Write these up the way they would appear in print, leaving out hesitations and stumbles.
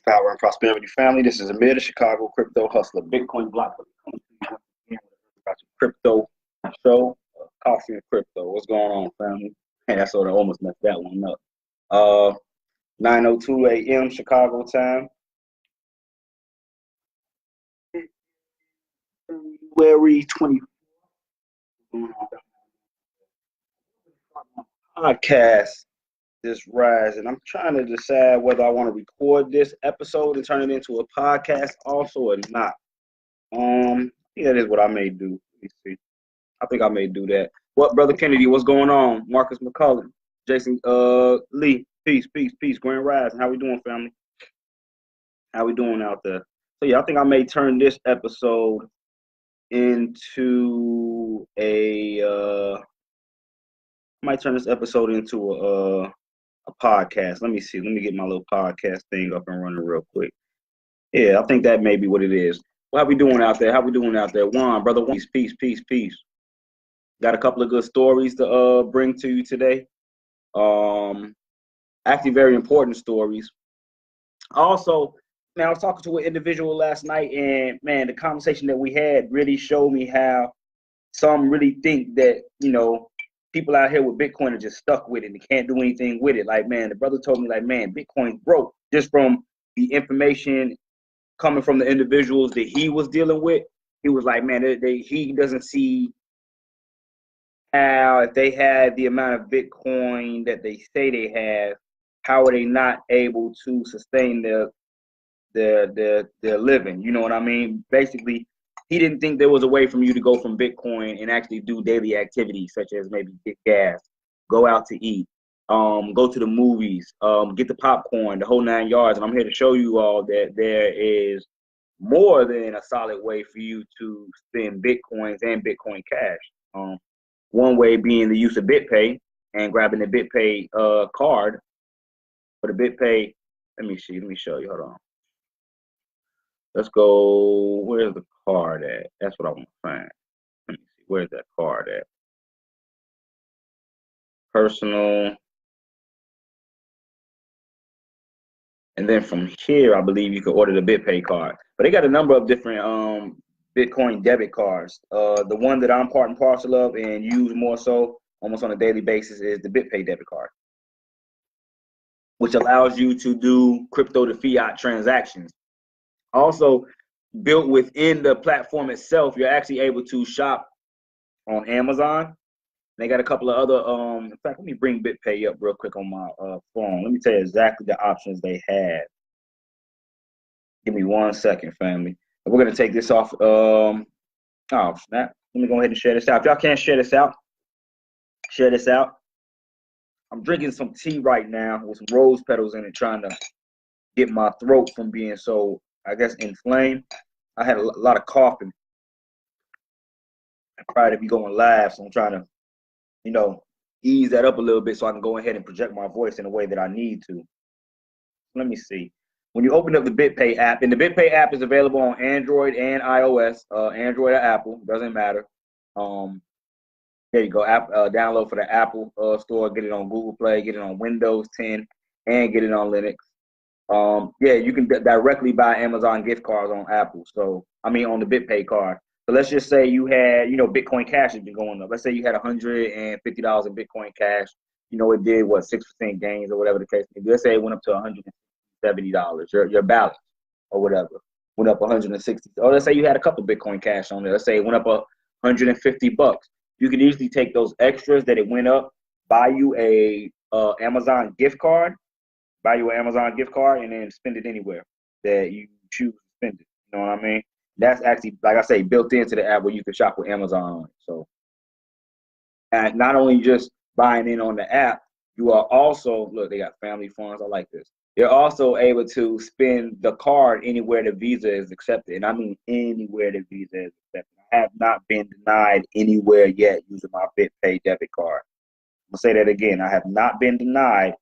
Power, and Prosperity family. This is Amir, the Chicago crypto hustler, Bitcoin block. Crypto show, coffee and crypto. What's going on, family? Hey, I sort of almost messed that one up. 9:02 a.m. Chicago time. February 24th. Podcast this rise, and I'm trying to decide whether I want to record this episode and turn it into a podcast also or not. Yeah, that is what I may do. Let me see. I think I may do that. What, Brother Kennedy? What's going on? Marcus McCullough, Jason Lee, peace. Grand Rise. How we doing, family? How we doing out there? So yeah, I think I may turn this episode into a. I might turn this episode into a podcast. Let me see. Let me get my little podcast thing up and running real quick. Yeah, I think that may be what it is. Well, how we doing out there? Juan, brother, peace. Got a couple of good stories to bring to you today. Actually, very important stories. Also, man, I was talking to an individual last night, and man, the conversation that we had really showed me how some really think that, people out here with Bitcoin are just stuck with it and can't do anything with it. Like, man, the brother told me, like, man, Bitcoin's broke, just from the information coming from the individuals that he was dealing with. He was like, man, he doesn't see how, if they had the amount of Bitcoin that they say they have, how are they not able to sustain their living? You know what I mean? Basically, he didn't think there was a way from you to go from Bitcoin and actually do daily activities such as maybe get gas, go out to eat, go to the movies, get the popcorn, the whole 9 yards. And I'm here to show you all that there is more than a solid way for you to spend Bitcoins and Bitcoin cash. One way being the use of BitPay and grabbing the BitPay card. For the BitPay, let me show you. Hold on. Let's go. Where's the card at? That's what I want to find. Let me see. Where's that card at? Personal. And then from here, I believe you can order the BitPay card. But they got a number of different Bitcoin debit cards. The one that I'm part and parcel of and use more so almost on a daily basis is the BitPay debit card, which allows you to do crypto to fiat transactions. Also, built within the platform itself, you're actually able to shop on Amazon. They got a couple of other, in fact, let me bring BitPay up real quick on my phone. Let me tell you exactly the options they have. Give me 1 second, family. And we're going to take this off. Oh, snap. Let me go ahead and share this out. If y'all can't share this out, share this out. I'm drinking some tea right now with some rose petals in it, trying to get my throat from being so, I guess, inflamed. I had a lot of coughing prior to be going live, so I'm trying to, ease that up a little bit so I can go ahead and project my voice in a way that I need to. Let me see. When you open up the BitPay app, and the BitPay app is available on Android and iOS, Android or Apple, doesn't matter. There you go. Download for the Apple store, get it on Google Play, get it on Windows 10, and get it on Linux. Yeah, you can directly buy Amazon gift cards on Apple. On the BitPay card. So let's just say you had, Bitcoin Cash has been going up. Let's say you had $150 in Bitcoin Cash. It did 6% gains or whatever the case may be. Let's say it went up to $170. Your balance or whatever went up 160. Or let's say you had a couple Bitcoin Cash on there. Let's say it went up $150. You can easily take those extras that it went up, buy you a Amazon gift card. Buy you an Amazon gift card and then spend it anywhere that you choose to spend it. You know what I mean? That's actually, like I say, built into the app where you can shop with Amazon on it. So, and not only just buying in on the app, you are also, look, they got family funds. I like this. You're also able to spend the card anywhere the Visa is accepted. And I mean anywhere the Visa is accepted. I have not been denied anywhere yet using my BitPay debit card. I'm going to say that again. I have not been denied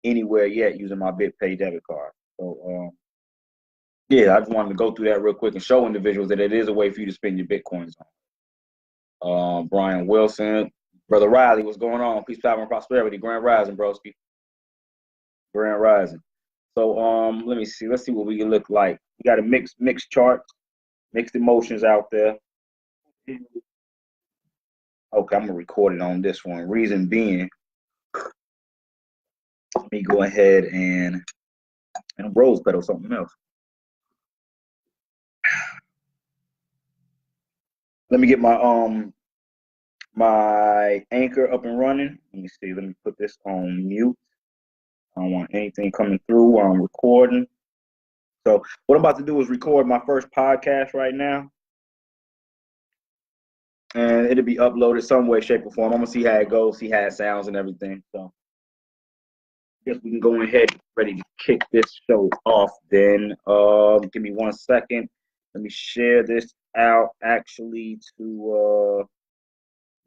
anywhere yet using my BitPay debit card. So, yeah, I just wanted to go through that real quick and show individuals that it is a way for you to spend your Bitcoins on. Brian Wilson, Brother Riley, what's going on? Peace, power, and prosperity. Grand Rising, broski. Grand Rising. So let me see. Let's see what we can look like. We got a mixed charts, mixed emotions out there. Okay, I'm gonna record it on this one. Reason being, let me go ahead and rose petal something else. Let me get my anchor up and running. Let me see. Let me put this on mute. I don't want anything coming through while I'm recording. So what I'm about to do is record my first podcast right now, and it'll be uploaded some way, shape, or form. I'm gonna see how it goes, see how it sounds, and everything. So I guess we can go ahead and ready to kick this show off. Then give me 1 second. Let me share this out actually to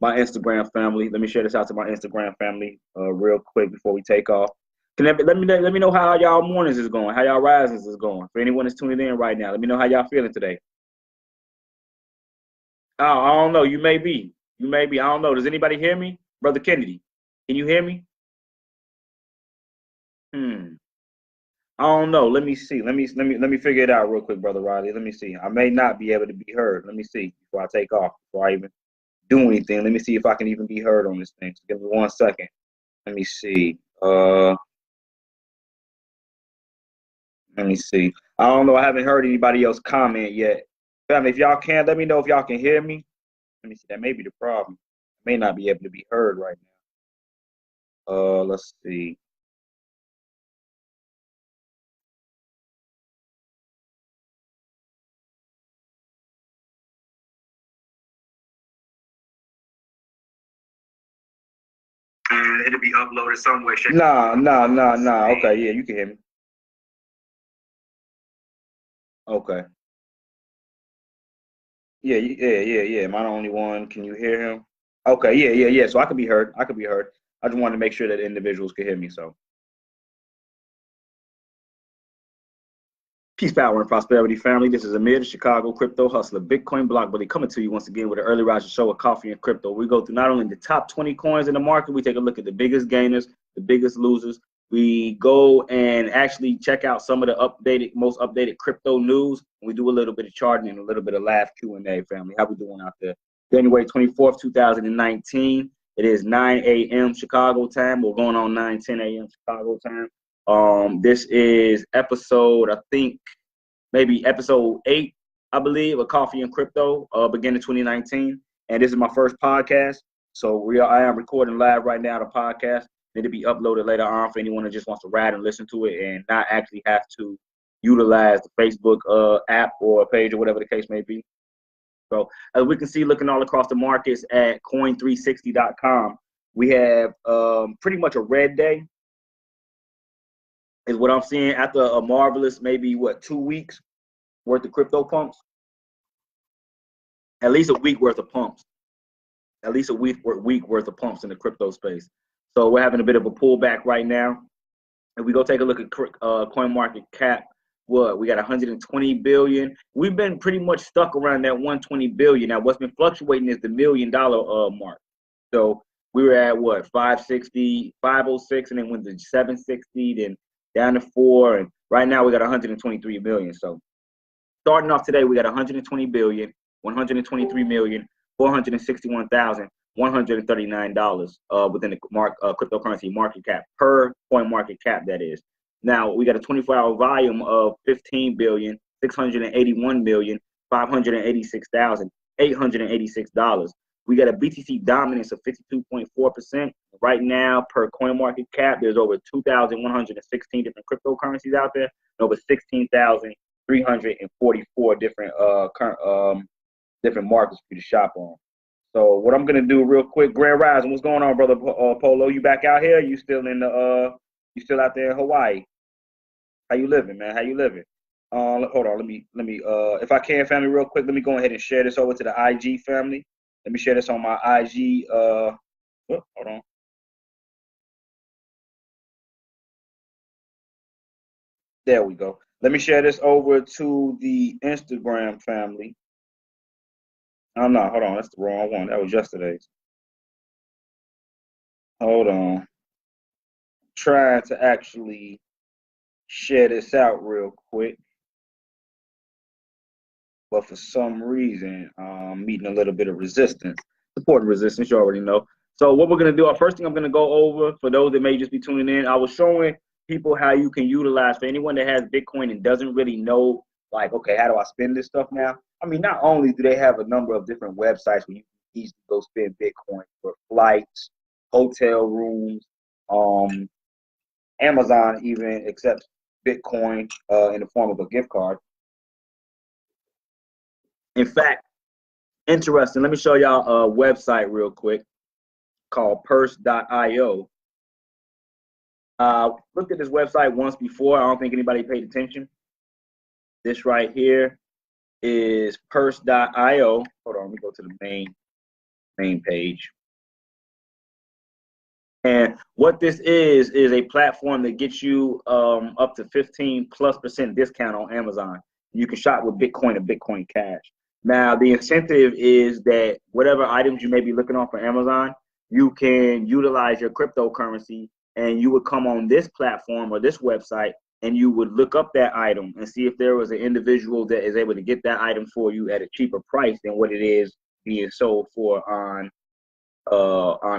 my Instagram family. Let me share this out to my Instagram family real quick before we take off. Let me know how y'all mornings is going, how y'all risings is going. For anyone that's tuning in right now, let me know how y'all feeling today. Oh, I don't know. You may be. I don't know. Does anybody hear me, Brother Kennedy? Can you hear me? I don't know. Let me see. Let me figure it out real quick, Brother Riley. Let me see. I may not be able to be heard. Let me see before I take off. Before I even do anything. Let me see if I can even be heard on this thing. So give me 1 second. Let me see. Let me see. I don't know. I haven't heard anybody else comment yet. Family, if y'all can, let me know if y'all can hear me. Let me see. That may be the problem. I may not be able to be heard right now. Let's see. It'll be uploaded somewhere. Nah. Okay, yeah, you can hear me. Okay. Yeah. Am I the only one? Can you hear him? Okay, yeah. So I could be heard. I just wanted to make sure that individuals could hear me. So peace, power, and prosperity, family. This is Amir, the Chicago crypto hustler, Bitcoin block bully, coming to you once again with an early riser show of coffee and crypto. We go through not only the top 20 coins in the market, we take a look at the biggest gainers, the biggest losers. We go and actually check out some of the most updated crypto news. We do a little bit of charting and a little bit of live Q&A, family. How we doing out there? January 24th, 2019. It is 9 a.m. Chicago time. We're going on 9:10 a.m. Chicago time. This is episode, I think, maybe episode 8, I believe, of Coffee and Crypto, beginning 2019. And this is my first podcast. So I am recording live right now the podcast. It'll be uploaded later on for anyone that just wants to ride and listen to it and not actually have to utilize the Facebook app or page or whatever the case may be. So as we can see, looking all across the markets at coin360.com, we have pretty much a red day is what I'm seeing after a marvelous maybe 2 weeks worth of crypto pumps. At least a week worth of pumps. At least a week worth of pumps in the crypto space. So we're having a bit of a pullback right now. If we go take a look at coin market cap, we got 120 billion. We've been pretty much stuck around that 120 billion. Now what's been fluctuating is the $1 million mark. So we were at 560, 506, and then went to 760, then down to 4, and right now we got 123 million. So starting off today, we got 120 billion, 123 million, $461,139 within the cryptocurrency market cap per coin market cap. That is. Now we got a 24-hour volume of 15,681,586,886. We got a BTC dominance of 52.4%. Right now, per coin market cap, there's over 2,116 different cryptocurrencies out there, and over 16,344 different different markets for you to shop on. So what I'm gonna do real quick, Grand Rising, what's going on, brother Polo? You back out here? You still you still out there in Hawaii? How you living, man? How you living? Hold on, let me if I can, family, real quick, let me go ahead and share this over to the IG family. Let me share this on my IG. Hold on. There we go. Let me share this over to the Instagram family. Oh no, hold on, that's the wrong one. That was yesterday's. Hold on. Trying to actually share this out real quick. But for some reason, I'm meeting a little bit of resistance. Support resistance, you already know. So what we're gonna do, our first thing I'm gonna go over for those that may just be tuning in, I was showing people how you can utilize, for anyone that has Bitcoin and doesn't really know, like, okay, how do I spend this stuff now? I mean, not only do they have a number of different websites where you can easily go spend Bitcoin for flights, hotel rooms, Amazon even accepts Bitcoin in the form of a gift card. In fact, interesting. Let me show y'all a website real quick called purse.io. Looked at this website once before. I don't think anybody paid attention. This right here is purse.io. Hold on, let me go to the main page. And what this is a platform that gets you up to 15+% discount on Amazon. You can shop with Bitcoin and Bitcoin Cash. Now, the incentive is that whatever items you may be looking on for Amazon, you can utilize your cryptocurrency, and you would come on this platform or this website, and you would look up that item and see if there was an individual that is able to get that item for you at a cheaper price than what it is being sold for on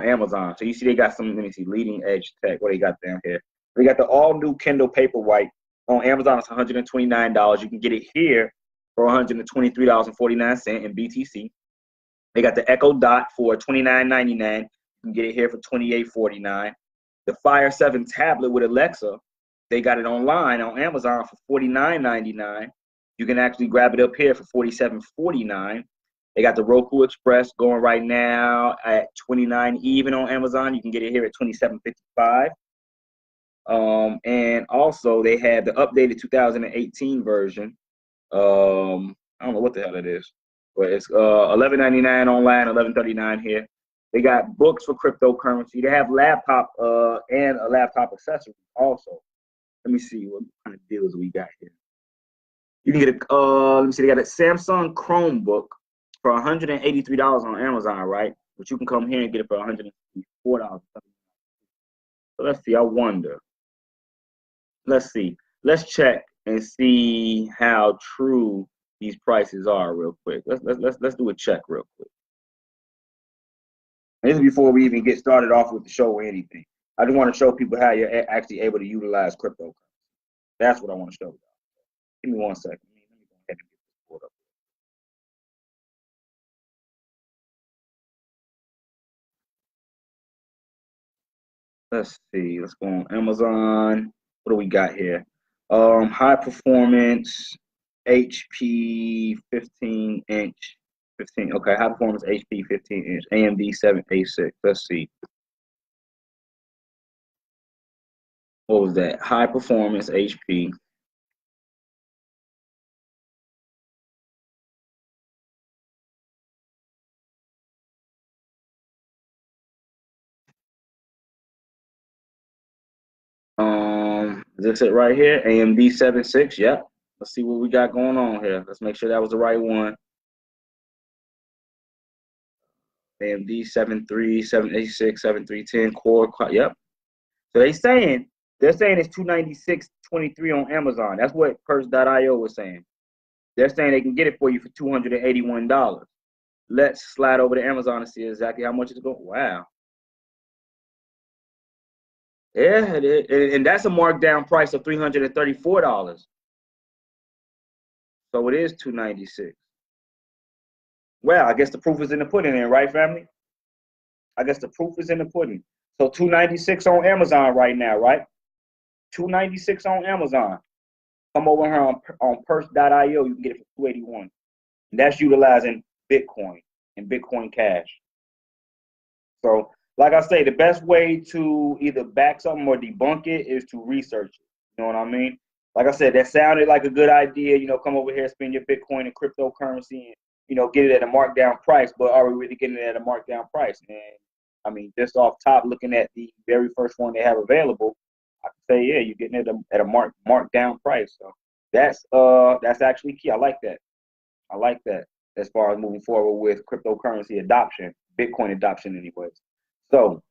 Amazon. So you see they got some, let me see, leading edge tech. What do you got down here? They got the all new Kindle Paperwhite. On Amazon, it's $129. You can get it here for $123.49 in BTC. They got the Echo Dot for $29.99. You can get it here for $28.49. The Fire 7 tablet with Alexa, they got it online on Amazon for $49.99. You can actually grab it up here for $47.49. They got the Roku Express going right now at $29 even on Amazon. You can get it here at $27.55. And also they have the updated 2018 version. I don't know what the hell it is, but it's $11.99 online, $11.39 here. They got books for cryptocurrency. They have laptop and a laptop accessory also. Let me see what kind of deals we got here. You can get a let me see. They got a Samsung Chromebook for $183 on Amazon, right? But you can come here and get it for $104. So let's see. I wonder. Let's see. Let's check and see how true these prices are real quick. Let's do a check real quick. And this is before we even get started off with the show or anything. I just want to show people how you're actually able to utilize cryptocurrency. That's what I want to show you. Give me 1 second. Let me go ahead and get this pulled up. Let's see. Let's go on Amazon. What do we got here? High performance HP 15 inch. 15. Okay, high performance HP 15 inch. AMD 786. Let's see. What was that? High performance HP. Is this it right here? AMD 76. Yep. Let's see what we got going on here. Let's make sure that was the right one. AMD 73, 786, 7310 core. Yep. So they're saying it's 296.23 on Amazon. That's what Purse.io was saying. They're saying they can get it for you for $281. Let's slide over to Amazon and see exactly how much it's going. Wow. Yeah, and that's a markdown price of $334. So it is $296. Well, I guess the proof is in the pudding then, right, family? I guess the proof is in the pudding. So $296 on Amazon right now, right? $296 on Amazon. Come over here on Purse.io. You can get it for $281. And that's utilizing Bitcoin and Bitcoin Cash. So, like I say, the best way to either back something or debunk it is to research it. You know what I mean? Like I said, that sounded like a good idea. You know, come over here, spend your Bitcoin and cryptocurrency, and get it at a markdown price. But are we really getting it at a markdown price? And I mean, just off top, looking at the very first one they have available, I can say, yeah, you're getting it at a markdown price. So that's actually key. I like that. I like that as far as moving forward with cryptocurrency adoption, Bitcoin adoption, anyways. So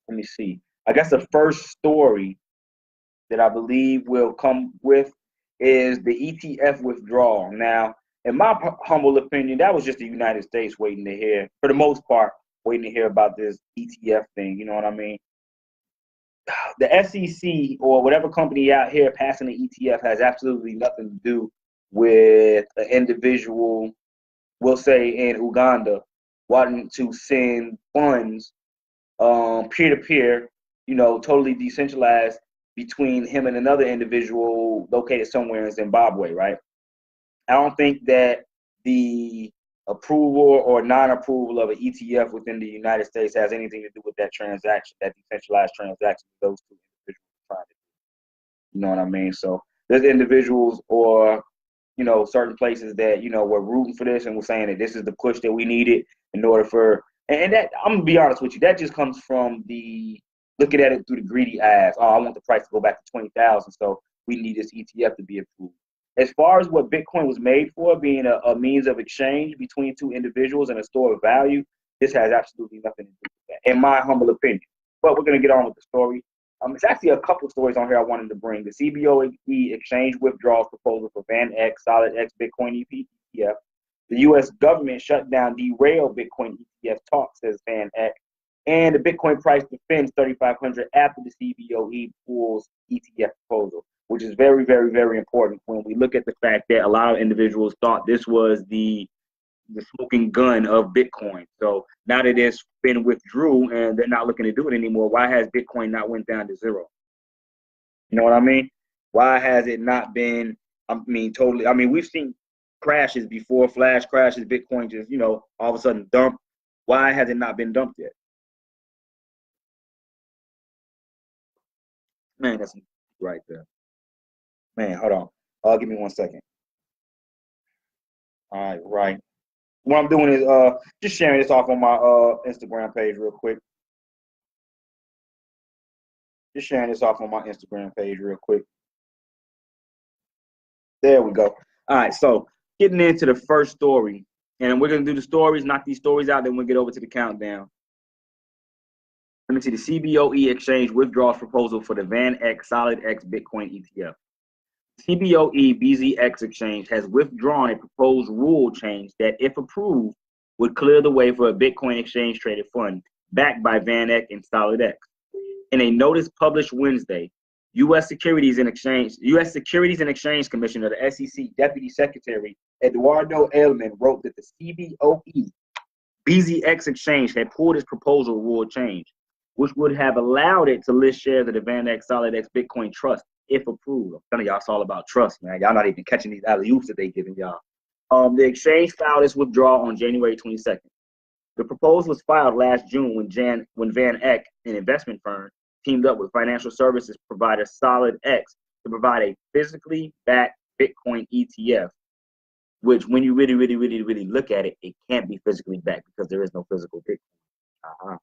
let me see. I guess the first story that I believe will come with is the ETF withdrawal. Now, in my humble opinion, that was just the United States waiting to hear, for the most part, waiting to hear about this ETF thing. You know what I mean? The SEC or whatever company out here passing the ETF has absolutely nothing to do with an individual, we'll say in Uganda, wanting to send funds peer to peer, totally decentralized between him and another individual located somewhere in Zimbabwe, right? I don't think that the approval or non-approval of an ETF within the United States has anything to do with that transaction, that decentralized transaction those two individuals are trying to do. You know what I mean? So there's individuals or certain places that were rooting for this and were saying that this is the push that we needed in order for, and that, I'm gonna be honest with you, that just comes from the looking at it through the greedy eyes. Oh, I want the price to go back to 20,000, so we need this ETF to be approved. As far as what Bitcoin was made for, being a means of exchange between two individuals and a store of value, this has absolutely nothing to do with that, in my humble opinion. But we're gonna get on with the story. It's actually a couple of stories on here I wanted to bring. The CBOE exchange withdrawals proposal for VanEck Solid X Bitcoin ETF. The U.S. government shut down derailed Bitcoin ETF talks, says VanEck. And the Bitcoin price defends 3,500 after the CBOE pulls ETF proposal, which is very, very, very important when we look at the fact that a lot of individuals thought this was the smoking gun of Bitcoin. So now that it's been withdrew and they're not looking to do it anymore, why has Bitcoin not went down to zero? You know what I mean? Why has it not been, totally, we've seen crashes before, flash crashes, Bitcoin just, all of a sudden dump. Why has it not been dumped yet? Man, that's right there. Man, hold on. Give me 1 second. All right, right. What I'm doing is just sharing this off on my Instagram page real quick. Just sharing this off on my Instagram page real quick. There we go. All right, so getting into the first story, and we're gonna do the stories, knock these stories out, then we'll get over to the countdown. Let me see the CBOE exchange withdrawals proposal for the VanEck Solid X Bitcoin ETF. CBOE BZX exchange has withdrawn a proposed rule change that, if approved, would clear the way for a Bitcoin exchange traded fund backed by VanEck and SolidX. In a notice published Wednesday, U.S. Securities and Exchange Commissioner, the SEC Deputy Secretary Eduardo Elman, wrote that the CBOE BZX exchange had pulled its proposal rule change, which would have allowed it to list shares of the VanEck SolidX Bitcoin Trust if approved. I'm telling y'all, it's all about trust, man. Y'all not even catching these alley-oops that they giving y'all. The exchange filed its withdrawal on January 22nd. The proposal was filed last June when VanEck, an investment firm, teamed up with financial services provider SolidX to provide a physically backed Bitcoin ETF, which, when you really look at it, it can't be physically backed because there is no physical Bitcoin.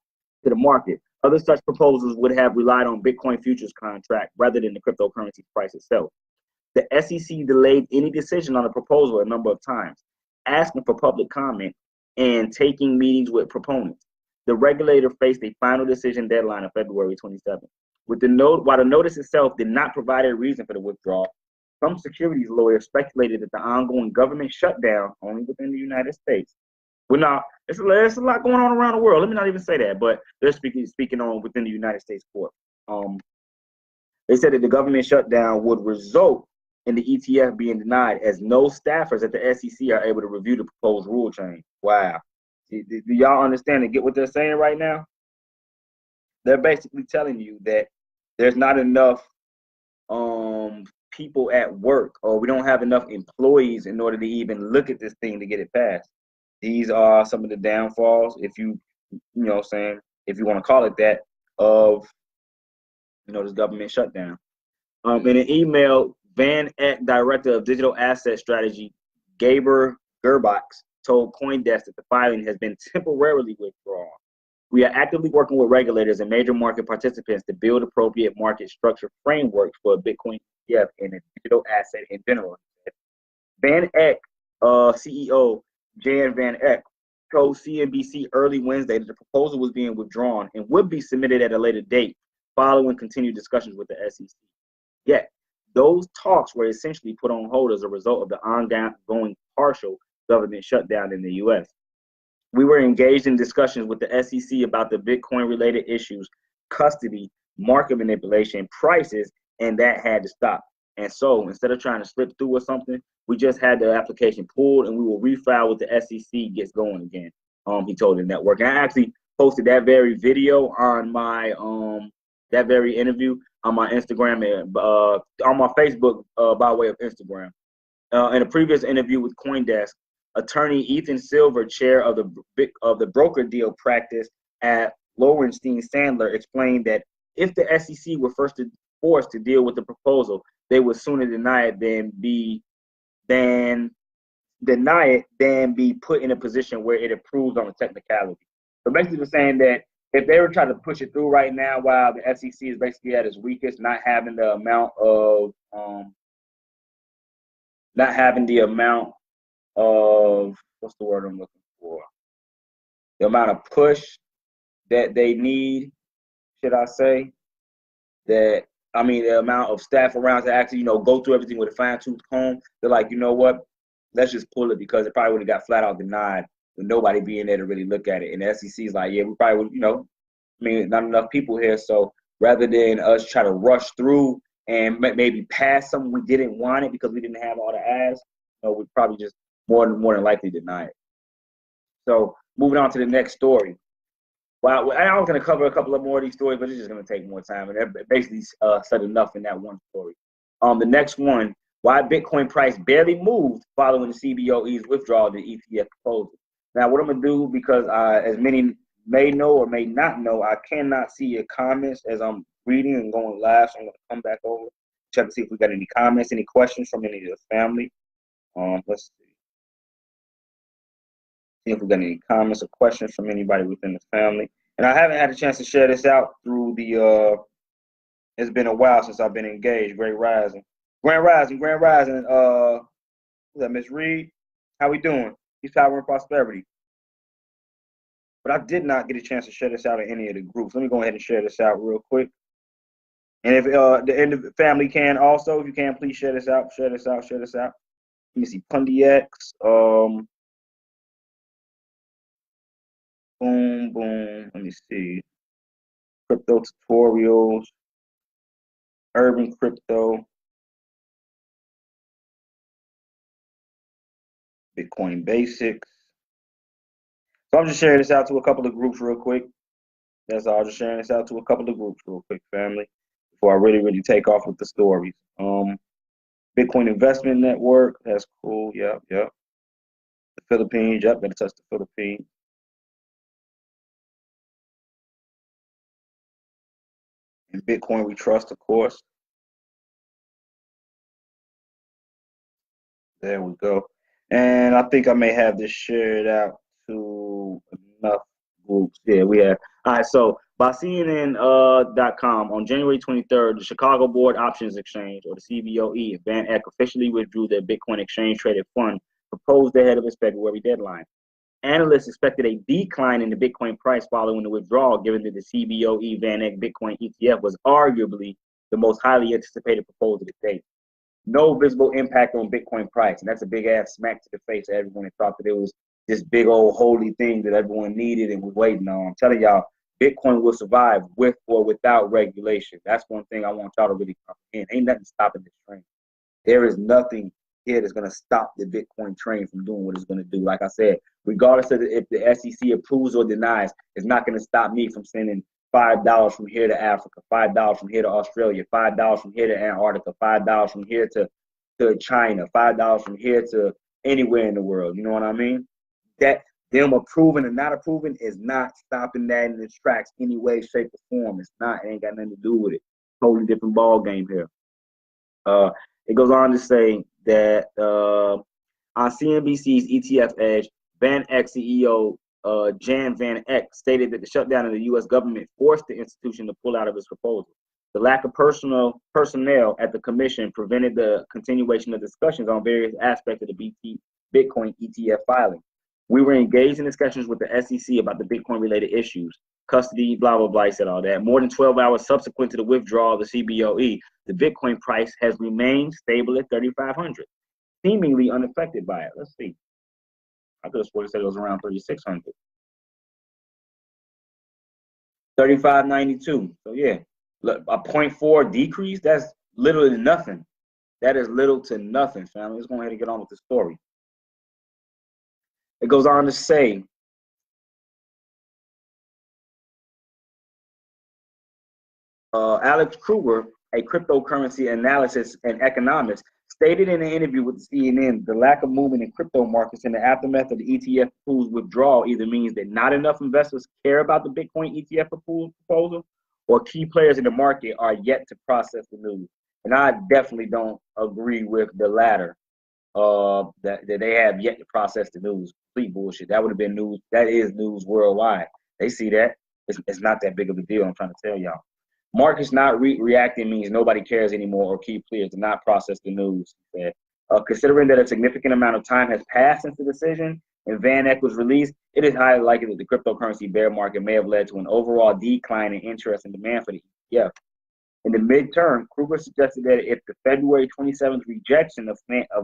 To the market. Other such proposals would have relied on Bitcoin futures contract rather than the cryptocurrency price itself. The SEC delayed any decision on the proposal a number of times, asking for public comment and taking meetings with proponents. The regulator faced a final decision deadline of February 27th. While the notice itself did not provide a reason for the withdrawal, some securities lawyers speculated that the ongoing government shutdown, only within the United States, there's a lot going on around the world. Let me not even say that, but they're speaking on within the United States court. They said that the government shutdown would result in the ETF being denied, as no staffers at the SEC are able to review the proposed rule change. Wow. Do y'all understand and get what they're saying right now? They're basically telling you that there's not enough people at work, or we don't have enough employees in order to even look at this thing to get it passed. These are some of the downfalls, if you know what I'm saying, if you want to call it that, of this government shutdown. In an email, VanEck Director of Digital Asset Strategy, Gabor Gerbax, told CoinDesk that the filing has been temporarily withdrawn. We are actively working with regulators and major market participants to build appropriate market structure frameworks for a Bitcoin ETF and a digital asset in general. VanEck CEO Jan Van Eck told CNBC early Wednesday that the proposal was being withdrawn and would be submitted at a later date following continued discussions with the SEC. Yet, those talks were essentially put on hold as a result of the ongoing partial government shutdown in the U.S. We were engaged in discussions with the SEC about the Bitcoin related issues, custody, market manipulation, prices, and that had to stop. And so instead of trying to slip through or something, we just had the application pulled and we will refile with the SEC gets going again. He told the network. And I actually posted that very video on my that very interview on my Instagram and on my Facebook by way of Instagram. In a previous interview with CoinDesk, attorney Ethan Silver, chair of the broker deal practice at Lowenstein Sandler, explained that if the SEC were forced to deal with the proposal, they would sooner deny it than be put in a position where it approves on a technicality. So basically, we're saying that if they were trying to push it through right now, while the SEC is basically at its weakest, not having the amount of what's the word I'm looking for? The amount of push that they need, should I say? The amount of staff around to actually, go through everything with a fine-tooth comb. They're like, you know what? Let's just pull it because it probably would have got flat out denied with nobody being there to really look at it. And the SEC is like, yeah, we probably would, not enough people here. So rather than us try to rush through and maybe pass something we didn't want it because we didn't have all the ads, we'd probably just more than likely deny it. So moving on to the next story. Well, I was going to cover a couple of more of these stories, but it's just going to take more time. And that basically said enough in that one story. The next one, why Bitcoin price barely moved following the CBOE's withdrawal of the ETF proposal. Now, what I'm going to do, because as many may know or may not know, I cannot see your comments as I'm reading and going live. So I'm going to come back over, check to see if we got any comments, any questions from any of the family. Let's see. See if we got any comments or questions from anybody within the family. And I haven't had a chance to share this out through the, it's been a while since I've been engaged. Grand Rising. Is that Miss Reed? How we doing? Peace, power, and prosperity. But I did not get a chance to share this out in any of the groups. Let me go ahead and share this out real quick. And if the end of the family can also, if you can, please share this out. Let me see, Pundy X. Boom. Let me see. Crypto tutorials. Urban crypto. Bitcoin basics. So I'm just sharing this out to a couple of groups real quick. That's all. Just sharing this out to a couple of groups real quick, family, before I really take off with the stories. Bitcoin Investment Network. That's cool. Yep. The Philippines. Yep. Gotta touch the Philippines. And Bitcoin We Trust, of course. There we go. And I think I may have this shared out to enough groups. Yeah, we have. All right, so by CNN.com, on January 23rd, the Chicago Board Options Exchange, or the CBOE, VanEck officially withdrew their Bitcoin exchange-traded fund proposed ahead of its February deadline. Analysts expected a decline in the Bitcoin price following the withdrawal, given that the CBOE VanEck Bitcoin ETF was arguably the most highly anticipated proposal to date. No visible impact on Bitcoin price, and that's a big ass smack to the face of everyone that thought that it was this big old holy thing that everyone needed and was waiting on. I'm telling y'all, Bitcoin will survive with or without regulation. That's one thing I want y'all to really comprehend. Ain't nothing stopping this train. There is nothing here that's going to stop the Bitcoin train from doing what it's going to do. Like I said, regardless of if the SEC approves or denies, it's not going to stop me from sending $5 from here to Africa, $5 from here to Australia, $5 from here to Antarctica, $5 from here to China, $5 from here to anywhere in the world. You know what I mean? That them approving and not approving is not stopping that in its tracks any way, shape, or form. It's not. It ain't got nothing to do with it. Totally different ball game here. It goes on to say that on CNBC's ETF Edge, VanEck CEO Jan Van Eck stated that the shutdown of the U.S. government forced the institution to pull out of its proposal. The lack of personnel at the commission prevented the continuation of discussions on various aspects of the Bitcoin ETF filing. We were engaged in discussions with the SEC about the Bitcoin-related issues. custody, blah, blah, blah. He said all that. More than 12 hours subsequent to the withdrawal of the CBOE, the Bitcoin price has remained stable at 3,500, seemingly unaffected by it. Let's see. I could have sworn it said it was around 3,600. 35.92. So yeah, look, a 0.4 decrease. That's literally nothing. That is little to nothing, family. Let's go ahead and get on with the story. It goes on to say, Alex Kruger, a cryptocurrency analyst and economist, stated in an interview with CNN, the lack of movement in crypto markets in the aftermath of the ETF pool's withdrawal either means that not enough investors care about the Bitcoin ETF proposal, or key players in the market are yet to process the news. And I definitely don't agree with the latter, that they have yet to process the news. Complete bullshit. That would have been news. That is news worldwide. They see that. It's not that big of a deal. I'm trying to tell y'all. Markets not reacting means nobody cares anymore, or key players do not process the news. He said. Considering that a significant amount of time has passed since the decision and Van Eck was released, it is highly likely that the cryptocurrency bear market may have led to an overall decline in interest and demand for the ETF. In the midterm, Kruger suggested that if the February 27th rejection of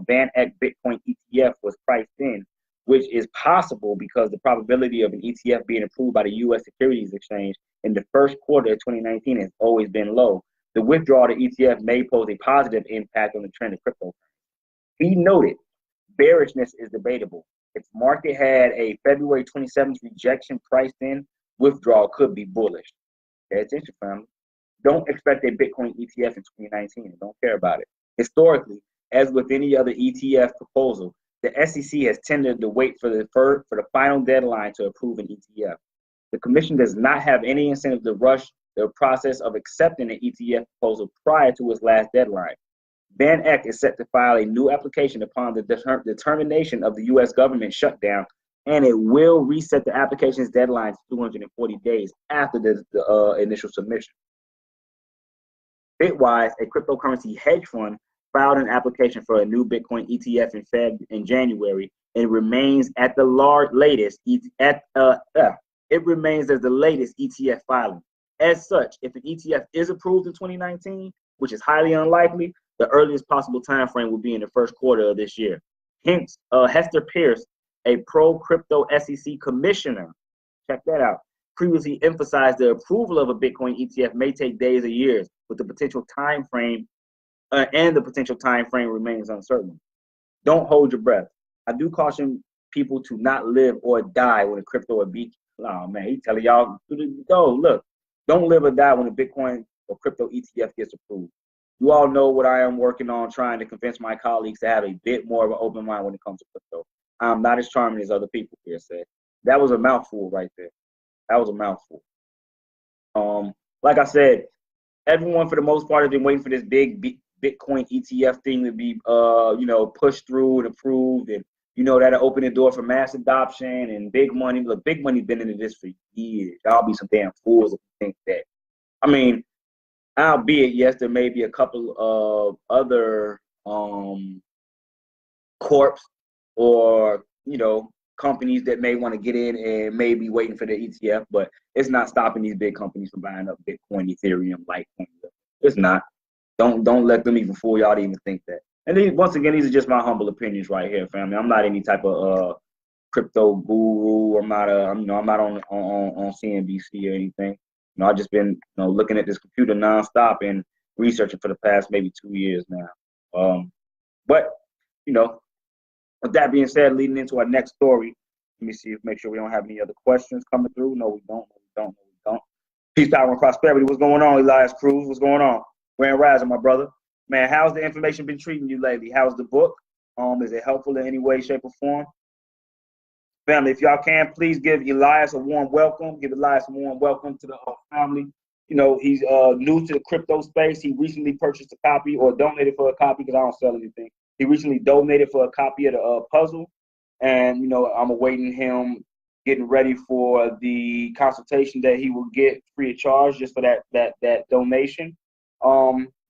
Van Eck Bitcoin ETF was priced in, which is possible because the probability of an ETF being approved by the U.S. Securities Exchange in the first quarter of 2019 has always been low, the withdrawal of the ETF may pose a positive impact on the trend of crypto. He noted, bearishness is debatable. If the market had a February 27th rejection priced in, withdrawal could be bullish. Pay attention, family. Don't expect a Bitcoin ETF in 2019. Don't care about it. Historically, as with any other ETF proposal, the SEC has tended to wait for the final deadline to approve an ETF. The Commission does not have any incentive to rush the process of accepting an ETF proposal prior to its last deadline. Van Eck is set to file a new application upon the determination of the U.S. government shutdown, and it will reset the application's deadline to 240 days after the initial submission. Bitwise, a cryptocurrency hedge fund, filed an application for a new Bitcoin ETF in January, and it remains at the latest it remains as the latest ETF filing. As such, if an ETF is approved in 2019, which is highly unlikely, the earliest possible time frame will be in the first quarter of this year. Hence, Hester Pierce, a pro-crypto SEC commissioner, check that out, previously emphasized the approval of a Bitcoin ETF may take days or years, with the potential time frame remains uncertain. Don't hold your breath. I do caution people to not live or die when a crypto or Bitcoin. Oh man, he telling y'all, look, don't live or die when a Bitcoin or crypto ETF gets approved. You all know what I am working on, trying to convince my colleagues to have a bit more of an open mind when it comes to crypto. I'm not as charming as other people here said. That was a mouthful right there. That was a mouthful. Like I said, everyone for the most part has been waiting for this big Bitcoin ETF thing to be, pushed through and approved, and that'll open the door for mass adoption and big money. Look, big money's been into this for years. Y'all be some damn fools if you think that. I mean, albeit yes, there may be a couple of other corps or companies that may want to get in and may be waiting for the ETF, but it's not stopping these big companies from buying up Bitcoin, Ethereum, Litecoin. It's not. Don't let them even fool y'all to even think that. And then, once again, these are just my humble opinions right here, family. I'm not any type of crypto guru. I'm not I'm not on CNBC or anything. I've just been looking at this computer nonstop and researching for the past maybe 2 years now. But with that being said, leading into our next story, let me see, make sure we don't have any other questions coming through. No, we don't. Peace, power, and prosperity. What's going on, Elias Cruz? What's going on? Grand Rising, my brother. Man, how's the information been treating you lately? How's the book? Is it helpful in any way, shape, or form? Family, if y'all can, please give Elias a warm welcome. Give Elias a warm welcome to the family. He's new to the crypto space. He recently purchased a copy or donated for a copy because I don't sell anything. He recently donated for a copy of the puzzle, and I'm awaiting him getting ready for the consultation that he will get free of charge just for that donation.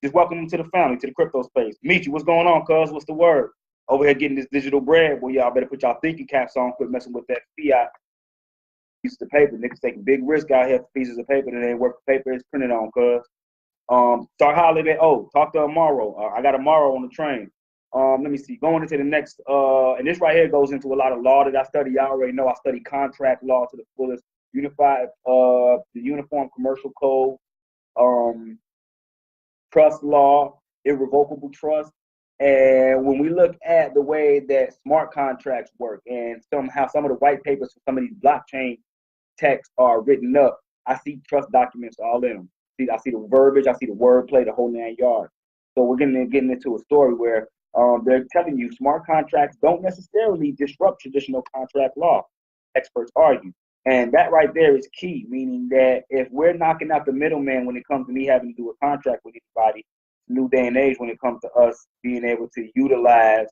Just welcome him to the family, to the crypto space. Michi, what's going on, cuz? What's the word? Over here getting this digital bread. Well, y'all better put y'all thinking caps on. Quit messing with that fiat. pieces of paper. Niggas taking big risk out here for pieces of paper that ain't worth the paper it's printed on, cuz. Start hollering at, talk to Amaro. I got Amaro on the train. Let me see. Going into the next, and this right here goes into a lot of law that I study. Y'all already know I study contract law to the fullest. Unified, the Uniform Commercial Code, trust law, irrevocable trust. And when we look at the way that smart contracts work and somehow some of the white papers for some of these blockchain texts are written up, I see trust documents all in them. I see the verbiage, I see the wordplay, the whole 9 yards. So we're getting into a story where they're telling you smart contracts don't necessarily disrupt traditional contract law, experts argue. And that right there is key, meaning that if we're knocking out the middleman when it comes to me having to do a contract with anybody, new day and age when it comes to us being able to utilize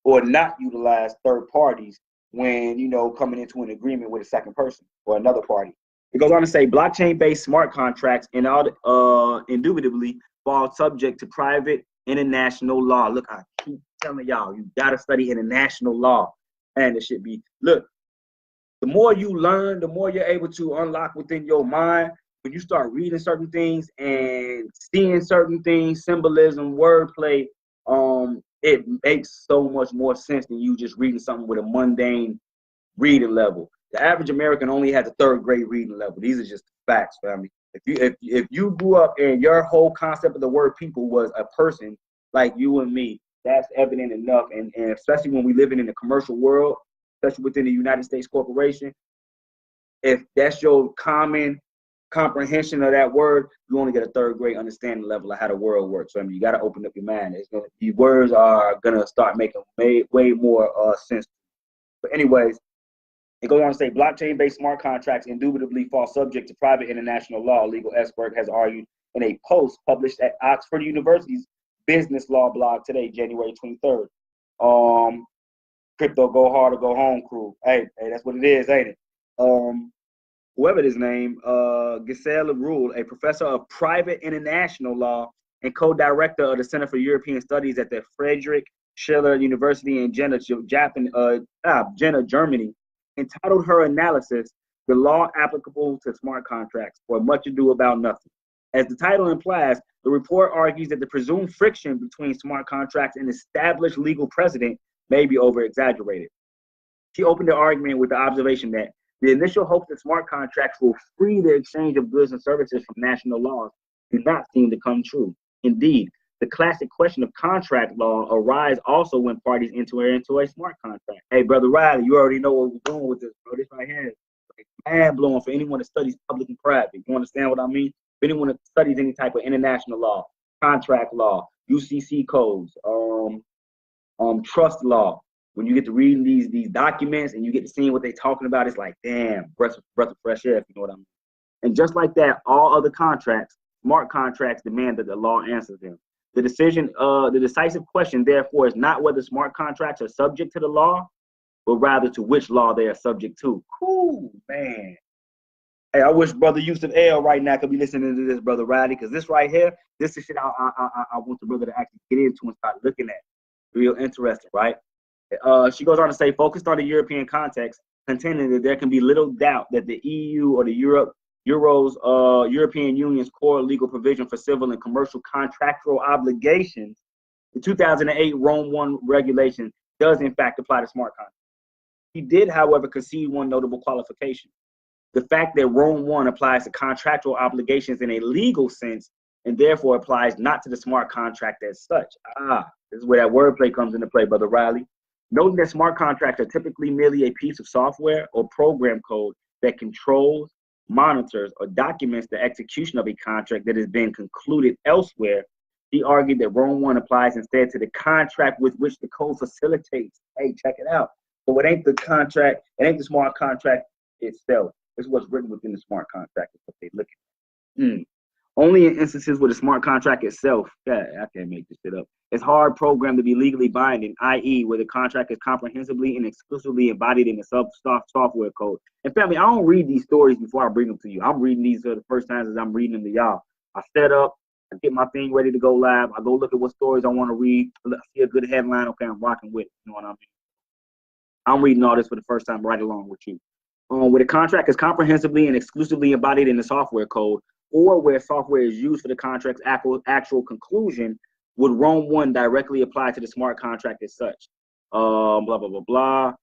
or not utilize third parties when, coming into an agreement with a second person or another party. It goes on to say blockchain-based smart contracts indubitably fall subject to private international law. Look, I keep telling y'all, you got to study international law. And it should be, look, the more you learn, the more you're able to unlock within your mind. When you start reading certain things and seeing certain things, symbolism, wordplay, it makes so much more sense than you just reading something with a mundane reading level. The average American only has a third grade reading level. These are just facts, family. If you grew up and your whole concept of the word people was a person like you and me, that's evident enough. And especially when we living in the commercial world, especially within the United States corporation, if that's your common comprehension of that word, you only get a third grade understanding level of how the world works. So I mean, you got to open up your mind. These words are gonna start making way more sense. But anyways, it goes on to say blockchain-based smart contracts indubitably fall subject to private international law. Legal expert has argued in a post published at Oxford University's business law blog today, January 23rd. Crypto go hard or go home crew. Hey, that's what it is, ain't it? Whoever his name, Giselle Rule, a professor of private international law and co-director of the Center for European Studies at the Friedrich Schiller University in Jena, Germany, entitled her analysis, "The Law Applicable to Smart Contracts, or Much Ado About Nothing." As the title implies, the report argues that the presumed friction between smart contracts and established legal precedent may be over-exaggerated. She opened the argument with the observation that the initial hopes that smart contracts will free the exchange of goods and services from national laws do not seem to come true. Indeed, the classic question of contract law arises also when parties enter into a smart contract. Hey, Brother Riley, you already know what we're doing with this, bro. This right here is like mind-blowing for anyone that studies public and private. You understand what I mean? For anyone that studies any type of international law, contract law, UCC codes, trust law, when you get to reading these documents and you get to seeing what they're talking about, it's like, damn, breath of fresh air, if you know what I mean. And just like that, all other contracts, smart contracts, demand that the law answers them. The decisive question, therefore, is not whether smart contracts are subject to the law, but rather to which law they are subject to. Cool, man. Hey, I wish Brother Yusuf L right now could be listening to this, Brother Riley, because this right here, this is shit I want the brother to actually get into and start looking at. Real interesting, right? She goes on to say, focused on the European context, contending that there can be little doubt that the EU or the European Union's core legal provision for civil and commercial contractual obligations, the 2008 Rome I regulation, does in fact apply to smart contracts. He did, however, concede one notable qualification: the fact that Rome I applies to contractual obligations in a legal sense and therefore applies not to the smart contract as such. This is where that wordplay comes into play, Brother Riley. Noting that smart contracts are typically merely a piece of software or program code that controls, monitors, or documents the execution of a contract that has been concluded elsewhere, he argued that Rome I applies instead to the contract with which the code facilitates. Hey, check it out. So it ain't the contract, it ain't the smart contract itself. It's what's written within the smart contract is what they look at. Only in instances where the smart contract itself, I can't make this shit up, is hard programmed to be legally binding, i.e. where the contract is comprehensively and exclusively embodied in the software code. And family, I don't read these stories before I bring them to you. I'm reading these for the first time as I'm reading them to y'all. I set up, I get my thing ready to go live, I go look at what stories I want to read, I see a good headline, okay, I'm rocking with it, you know what I mean? I'm reading all this for the first time right along with you. where the contract is comprehensively and exclusively embodied in the software code, or where software is used for the contract's actual conclusion, would Rome 1 directly apply to the smart contract as such? Blah, blah, blah, blah.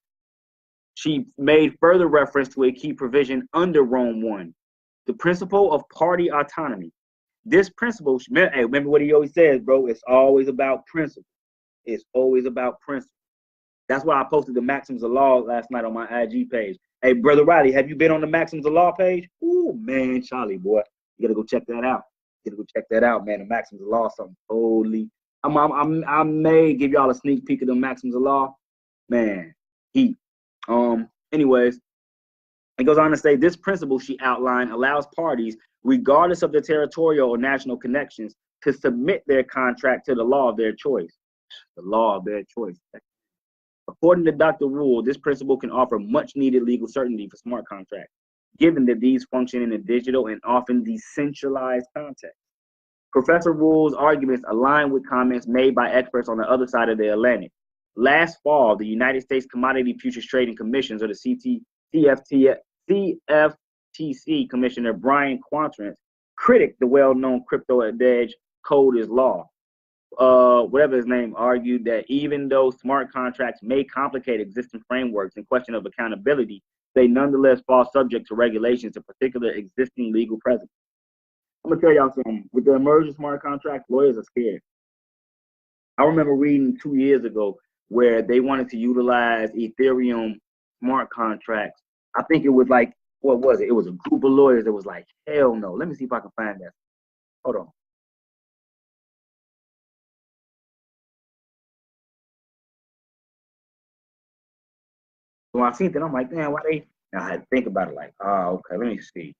She made further reference to a key provision under Rome 1, the principle of party autonomy. This principle, hey, remember what he always says, bro, it's always about principle. It's always about principle. That's why I posted the Maxims of Law last night on my IG page. Hey, Brother Riley, have you been on the Maxims of Law page? Ooh, man, Charlie, boy. You gotta go check that out. You gotta go check that out, man. The Maxims of Law, something totally. I may give y'all a sneak peek of the Maxims of Law. Man, heat. Anyways, it goes on to say this principle she outlined allows parties, regardless of their territorial or national connections, to submit their contract to the law of their choice. The law of their choice. According to Dr. Rule, this principle can offer much needed legal certainty for smart contracts, given that these function in a digital and often decentralized context. Professor Rule's arguments align with comments made by experts on the other side of the Atlantic. Last fall, the United States Commodity Futures Trading Commissions, or the CFTC Commissioner Brian Quantrance, critiqued the well-known crypto-edge code is law. Whatever his name, argued that even though smart contracts may complicate existing frameworks and question of accountability, they nonetheless fall subject to regulations of particular existing legal precedents. I'm gonna tell y'all something. With the emerging smart contracts, lawyers are scared. I remember reading 2 years ago where they wanted to utilize Ethereum smart contracts. I think it was like, what was it? It was a group of lawyers that was like, hell no. Let me see if I can find that. Hold on. So I seen that, I'm like, damn, why they? Now I had to think about it, like, oh, okay, let me see.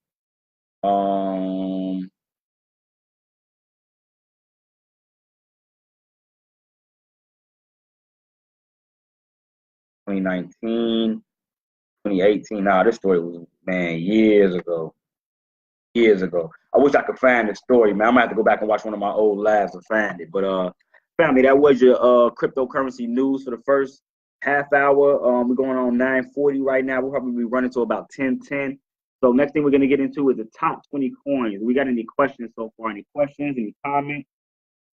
2019, 2018. Nah, this story was, man, years ago. Years ago. I wish I could find this story, man. I'm gonna have to go back and watch one of my old lives to find it. But family, that was your cryptocurrency news for the first half hour. We're going on 9:40 right now. We'll probably be running to about 10:10. So next thing we're gonna get into is the top 20 coins. We got any questions so far? Any questions? Any comments?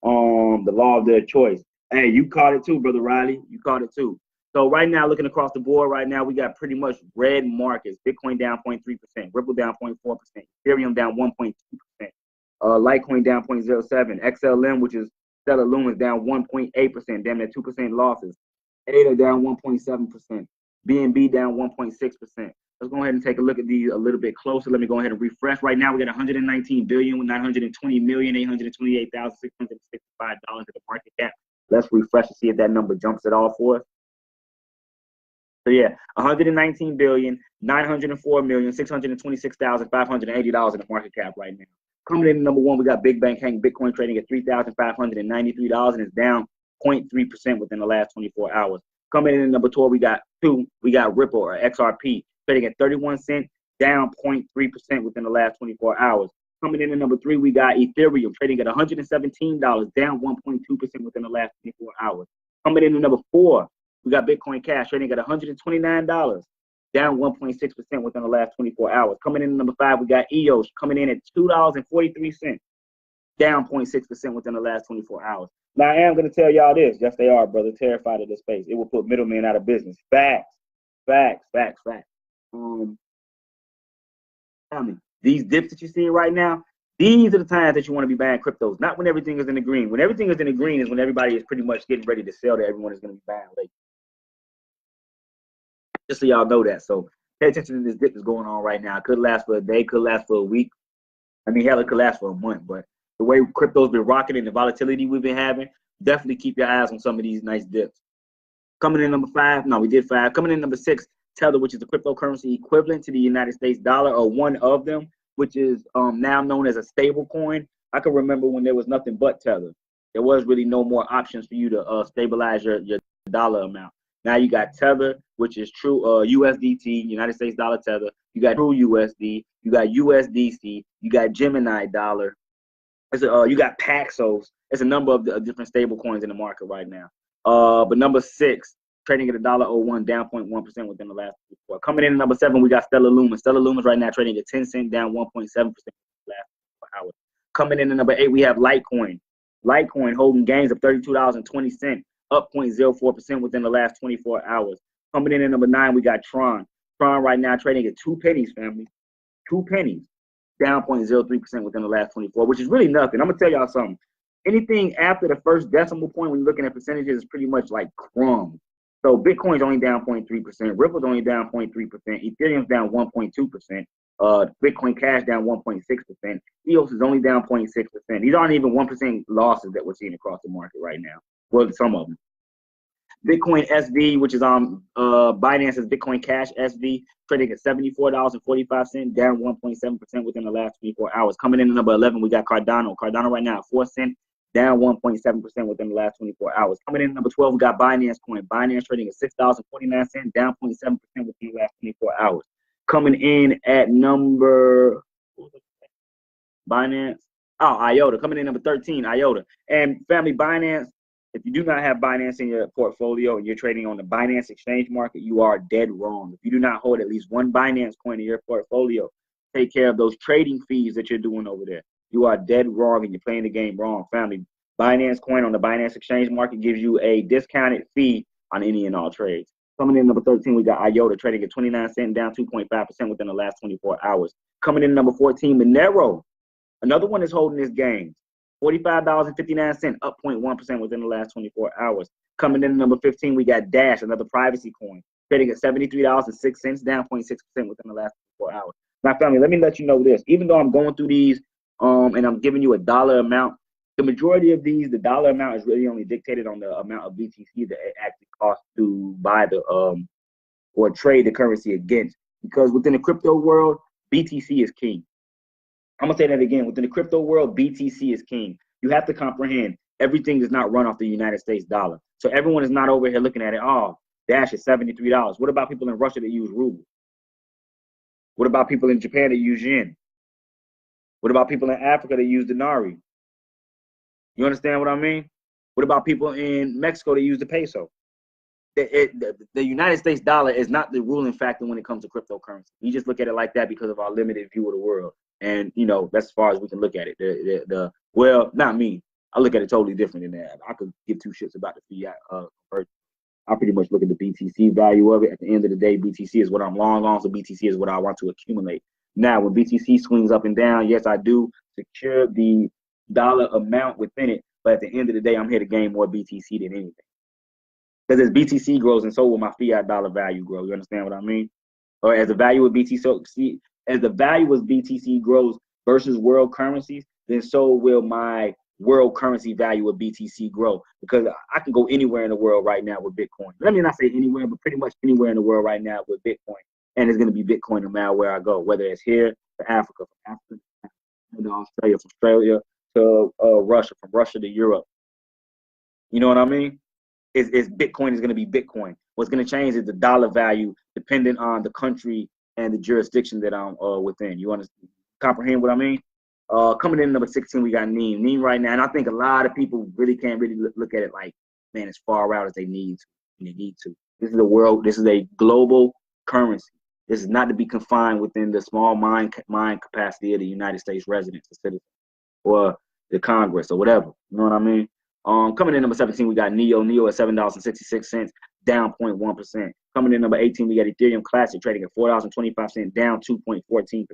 The law of their choice. Hey, you caught it too, Brother Riley. You caught it too. So right now, looking across the board right now, we got pretty much red markets. Bitcoin down 0.3%, Ripple down 0.4%, Ethereum down 1.2%, Litecoin down 0.07%, XLM, which is Stellar Lumens, down 1.8%, damn near 2% losses. ADA down 1.7%, BNB down 1.6%. Let's go ahead and take a look at these a little bit closer. Let me go ahead and refresh. Right now, we got 119,920,828,665 dollars in the market cap. Let's refresh to see if that number jumps at all for us. So yeah, 119,904,626,580 dollars in the market cap right now. Coming in number one, we got Big Bank Hank Bitcoin trading at $3,593 and it's down 0.3% within the last 24 hours. Coming in number two, we got Ripple or XRP trading at 31 cents, down 0.3% within the last 24 hours. Coming in at number three, we got Ethereum trading at $117, down 1.2% within the last 24 hours. Coming in at number four, we got Bitcoin Cash trading at $129, down 1.6% within the last 24 hours. Coming in at number five, we got EOS coming in at $2.43, down 0.6% within the last 24 hours. Now, I am going to tell y'all this. Yes, they are, brother, terrified of this space. It will put middlemen out of business. Facts. Tell me, these dips that you're seeing right now, these are the times that you want to be buying cryptos, not when everything is in the green. When everything is in the green is when everybody is pretty much getting ready to sell that everyone is going to be buying late. Just so y'all know that. So pay attention to this dip that's going on right now. It could last for a day, could last for a week. I mean, hell, it could last for a month. But the way crypto's been rocking and the volatility we've been having, definitely keep your eyes on some of these nice dips. Coming in number five, no, we did five. Coming in number six, Tether, which is the cryptocurrency equivalent to the United States dollar, or one of them, which is now known as a stable coin. I can remember when there was nothing but Tether. There was really no more options for you to stabilize your dollar amount. Now you got Tether, which is true USDT, United States dollar Tether. You got True USD. You got USDC. You got Gemini dollar. You got Paxos. There's a number of different stable coins in the market right now. But number six, trading at $1.01, down 0.1% within the last 4. Coming in at number 7, we got Stellar Lumens. Stellar Lumens right now trading at 10 cents, down 1.7% last 4 hours. Coming in at number 8, we have Litecoin. Litecoin holding gains of $32.20, up 0.04% within the last 24 hours. Coming in at number 9, we got Tron. Tron right now trading at 2 pennies, family. 2 pennies, down 0.03% within the last 24, which is really nothing. I'm gonna tell y'all something. Anything after the first decimal point when you're looking at percentages is pretty much like crumbs. So Bitcoin's only down 0.3%, Ripple's only down 0.3%, Ethereum's down 1.2%, Bitcoin Cash down 1.6%, EOS is only down 0.6%. These aren't even 1% losses that we're seeing across the market right now. Well, some of them. Bitcoin SV, which is on Binance's Bitcoin Cash SV, trading at $74.45, down 1.7% within the last 24 hours. Coming in at number 11, we got Cardano. Cardano right now at 4 cents, down 1.7% within the last 24 hours. Coming in at number 12, we got Binance Coin. Binance trading at $6.49, down 0.7% within the last 24 hours. Coming in at number Binance, IOTA. Coming in number 13, IOTA. And family, Binance, if you do not have Binance in your portfolio and you're trading on the Binance exchange market, you are dead wrong. If you do not hold at least one Binance coin in your portfolio, take care of those trading fees that you're doing over there. You are dead wrong and you're playing the game wrong, family. Binance coin on the Binance exchange market gives you a discounted fee on any and all trades. Coming in number 13, we got IOTA trading at 29 cents, down 2.5% within the last 24 hours. Coming in number 14, Monero. Another one is holding this game. $45.59, up 0.1% within the last 24 hours. Coming in number 15, we got Dash, another privacy coin, trading at $73.06, down 0.6% within the last 24 hours. Now, family, let me let you know this. Even though I'm going through these and I'm giving you a dollar amount, the majority of these, the dollar amount is really only dictated on the amount of BTC that it actually costs to buy the or trade the currency against. Because within the crypto world, BTC is king. I'm gonna say that again. Within the crypto world, BTC is king. You have to comprehend everything does not run off the United States dollar. So everyone is not over here looking at it. Oh, Dash is $73. What about people in Russia that use ruble? What about people in Japan that use yen? What about people in Africa that use denari? You understand what I mean? What about people in Mexico that use the peso? The United States dollar is not the ruling factor when it comes to cryptocurrency. You just look at it like that because of our limited view of the world. And, you know, that's as far as we can look at it. Well, not me. I look at it totally different than that. I could give two shits about the fiat. I pretty much look at the BTC value of it. At the end of the day, BTC is what I'm long on, so BTC is what I want to accumulate. Now, when BTC swings up and down, yes, I do secure the dollar amount within it, but at the end of the day, I'm here to gain more BTC than anything. Because as BTC grows, and so will my fiat dollar value grow. You understand what I mean? Or as the value of BTC, as the value of BTC grows versus world currencies, then so will my world currency value of BTC grow. Because I can go anywhere in the world right now with Bitcoin. Let me not say anywhere, but pretty much anywhere in the world right now with Bitcoin. And it's going to be Bitcoin no matter where I go, whether it's here to Africa, from Africa to Australia, from Australia to Russia, from Russia to Europe. You know what I mean? Is Bitcoin is going to be Bitcoin. What's going to change is the dollar value depending on the country and the jurisdiction that I'm within. You understand? Comprehend what I mean? Coming in number 16, we got Neem. Neem right now, and I think a lot of people really can't really look at it like, man, as far out as they need to. This is a world. This is a global currency. This is not to be confined within the small mind capacity of the United States residents, the citizens, or the Congress, or whatever. You know what I mean? Coming in number 17, we got Neo. Neo at $7.66, down 0.1%. Coming in number 18, we got Ethereum Classic trading at $4.25, down 2.14%.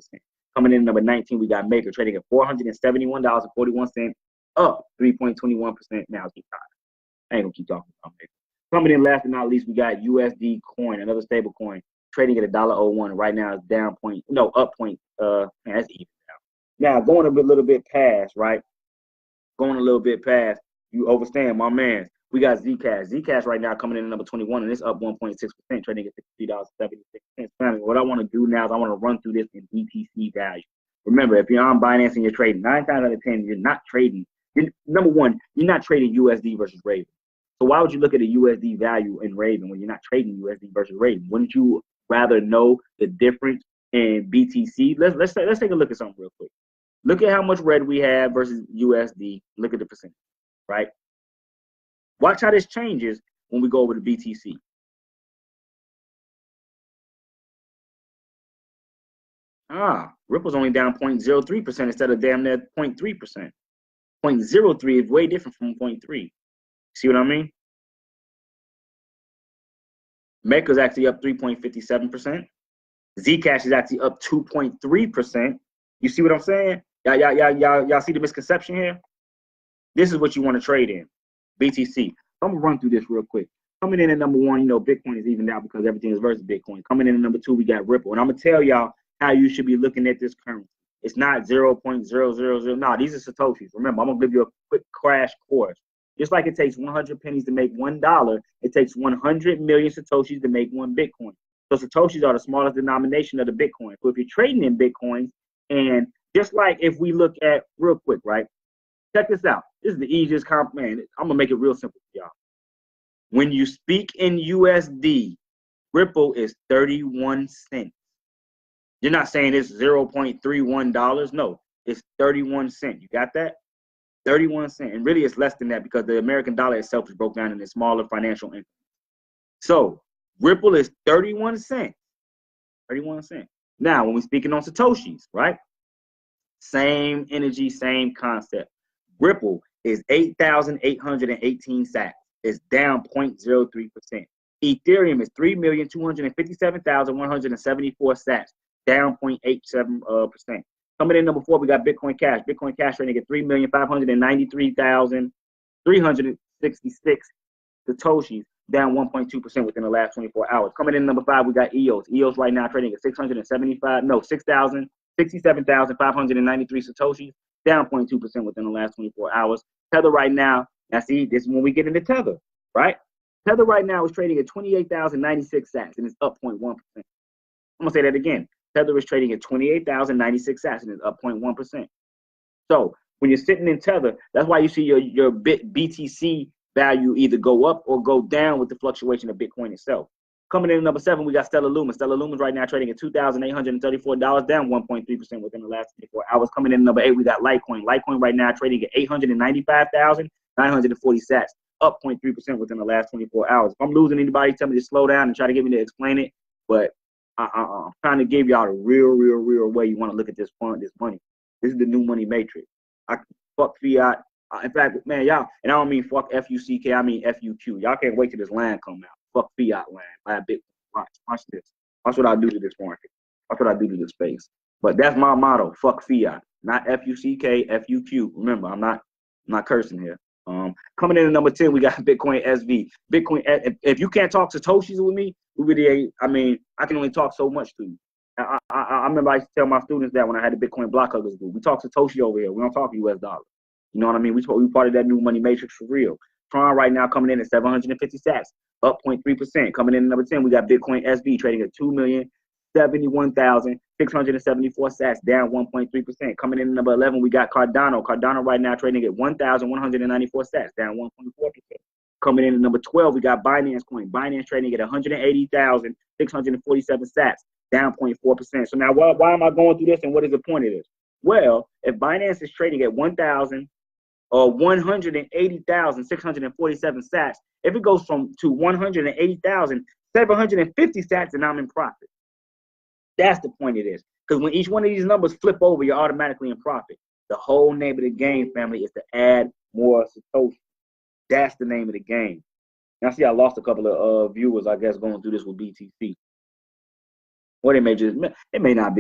Coming in number 19, we got Maker trading at $471.41, up 3.21%. Now keep talking. I ain't gonna keep talking about Maker. Coming in last but not least, we got USD Coin, another stable coin, trading at $1.01. Right now it's down up point. Man, that's even now. Now going a little bit past, right? Going a little bit past. You overstand, my man. We got Zcash. Zcash right now coming in at number 21, and it's up 1.6%, trading at $63.76. What I want to do now is I want to run through this in BTC value. Remember, if you're on Binance and you're trading, 9 times out of 10, you're not trading. Number one, you're not trading USD versus Raven. So why would you look at a USD value in Raven when you're not trading USD versus Raven? Wouldn't you rather know the difference in BTC? Let's take a look at something real quick. Look at how much red we have versus USD. Look at the percentage. Right? Watch how this changes when we go over to BTC. Ripple's only down 0.03% instead of damn near 0.3%. 0.03 is way different from 0.3. See what I mean? Maker's actually up 3.57%. Zcash is actually up 2.3%. You see what I'm saying? Y'all see the misconception here? This is what you want to trade in. BTC. I'm gonna run through this real quick. Coming in at number one, you know, Bitcoin is evened out because everything is versus Bitcoin. Coming in at number two, we got Ripple. And I'm gonna tell y'all how you should be looking at this currency. It's not 0.000. No, these are Satoshis. Remember, I'm gonna give you a quick crash course. Just like it takes 100 pennies to make $1, it takes 100 million Satoshis to make one Bitcoin. So Satoshis are the smallest denomination of the Bitcoin. So if you're trading in Bitcoins, and just like if we look at real quick, right? Check this out. This is the easiest comp, man. I'm gonna make it real simple for y'all. When you speak in USD, Ripple is 31 cents. You're not saying it's $0.31. No, it's 31 cents. You got that? 31 cents. And really it's less than that because the American dollar itself is broke down into smaller financial increments. So Ripple is 31 cents. 31 cents. Now, when we're speaking on Satoshis, right? Same energy, same concept. Ripple is 8,818 sats. It's down 0.03%. Ethereum is 3,257,174 sats, down 0.87%. Coming in number four, we got Bitcoin Cash. Bitcoin Cash trading at 3,593,366 Satoshis, down 1.2% within the last 24 hours. Coming in number five, we got EOS. EOS right now trading at 67,593 Satoshis, down 0.2% within the last 24 hours. Tether right now, now see, this is when we get into Tether, right? Tether right now is trading at 28,096 sats, and it's up 0.1%. I'm gonna say that again. Tether is trading at 28,096 sats, and it's up 0.1%. So when you're sitting in Tether, that's why you see your BTC value either go up or go down with the fluctuation of Bitcoin itself. Coming in at number seven, we got Stellar Lumens. Stellar Lumens right now trading at $2,834, down 1.3% within the last 24 hours. Coming in at number eight, we got Litecoin. Litecoin right now trading at 895,940 sats, up 0.3% within the last 24 hours. If I'm losing anybody, tell me to slow down and try to get me to explain it. But I'm trying to give y'all the real way you want to look at this fund, this money. This is the new money matrix. Fuck fiat. In fact, man, y'all, and I don't mean fuck F-U-C-K, I mean F-U-Q. Y'all can't wait till this land come out. Fuck fiat land. Buy a Bitcoin. Watch this. Watch what I do to this market. Watch what I do to this space. But that's my motto. Fuck fiat. Not F-U-C-K, F-U-Q. Remember, I'm not cursing here. Coming in at number 10, we got Bitcoin SV. Bitcoin, if you can't talk Satoshis with me, we really ain't, I mean, I can only talk so much to you. I remember I used to tell my students that when I had the Bitcoin block huggers group. We talk Satoshi over here. We don't talk US dollars. You know what I mean? We part of that new money matrix for real. Tron right now coming in at 750 sats, up 0.3%. Coming in at number 10, we got Bitcoin SV trading at 2,071,674 sats, down 1.3%. Coming in at number 11, we got Cardano. Cardano right now trading at 1,194 sats, down 1.4%. Coming in at number 12, we got Binance Coin. Binance trading at 180,647 sats, down 0.4%. So now why am I going through this and what is the point of this? Well, if Binance is trading at 180,647 sats, if it goes to 180,750 sats, then I'm in profit. That's the point of this. Because when each one of these numbers flip over, you're automatically in profit. The whole name of the game, family, is to add more Satoshi. That's the name of the game. Now, see, I lost a couple of viewers, I guess, going through this with BTC. Or it may not have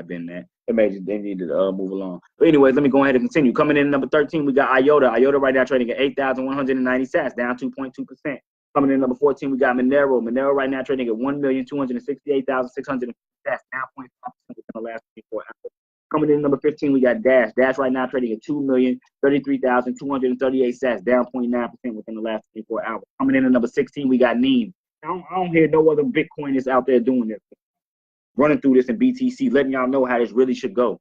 been that. They needed to move along. But anyways, let me go ahead and continue. Coming in at number 13, we got IOTA. IOTA right now trading at 8,190 sats, down 2.2%. Coming in at number 14, we got Monero. Monero right now trading at 1,268,600 sats, down 0.5% within the last 24 hours. Coming in at number 15, we got Dash. Dash right now trading at 2,033,238 sats, down 0.9% within the last 24 hours. Coming in at number 16, we got Neem. I don't hear no other Bitcoiners out there doing this. Running through this in BTC, letting y'all know how this really should go.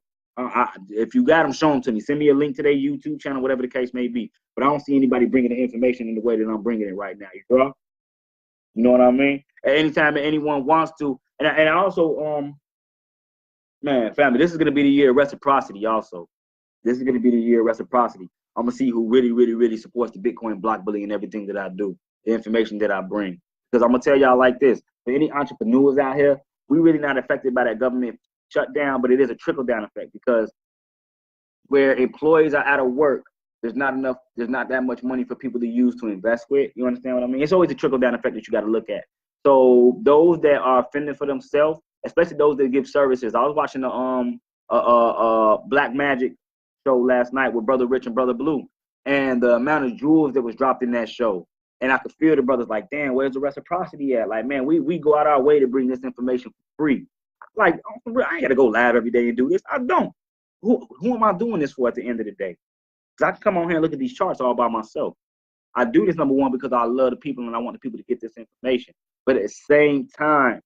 If you got them, show them to me. Send me a link to their YouTube channel, whatever the case may be. But I don't see anybody bringing the information in the way that I'm bringing it right now. You know what I mean? At any time that anyone wants to. And I also, man, family, this is going to be the year of reciprocity also. This is going to be the year of reciprocity. I'm going to see who really supports the Bitcoin block bully and everything that I do, the information that I bring. Because I'm going to tell y'all like this. For any entrepreneurs out here, we really not affected by that government shut down, but it is a trickle down effect because where employees are out of work, there's not that much money for people to use to invest with. You understand what I mean? It's always a trickle down effect that you got to look at. So those that are fending for themselves, especially those that give services. I was watching the Black Magic show last night with Brother Rich and Brother Blue, and the amount of jewels that was dropped in that show. And I could feel the brothers like, damn, where's the reciprocity at? Like, man, we go out our way to bring this information for free. Like, I ain't got to go live every day and do this. I don't. Who am I doing this for at the end of the day? Because I can come on here and look at these charts all by myself. I do this, number one, because I love the people and I want the people to get this information. But at the same time,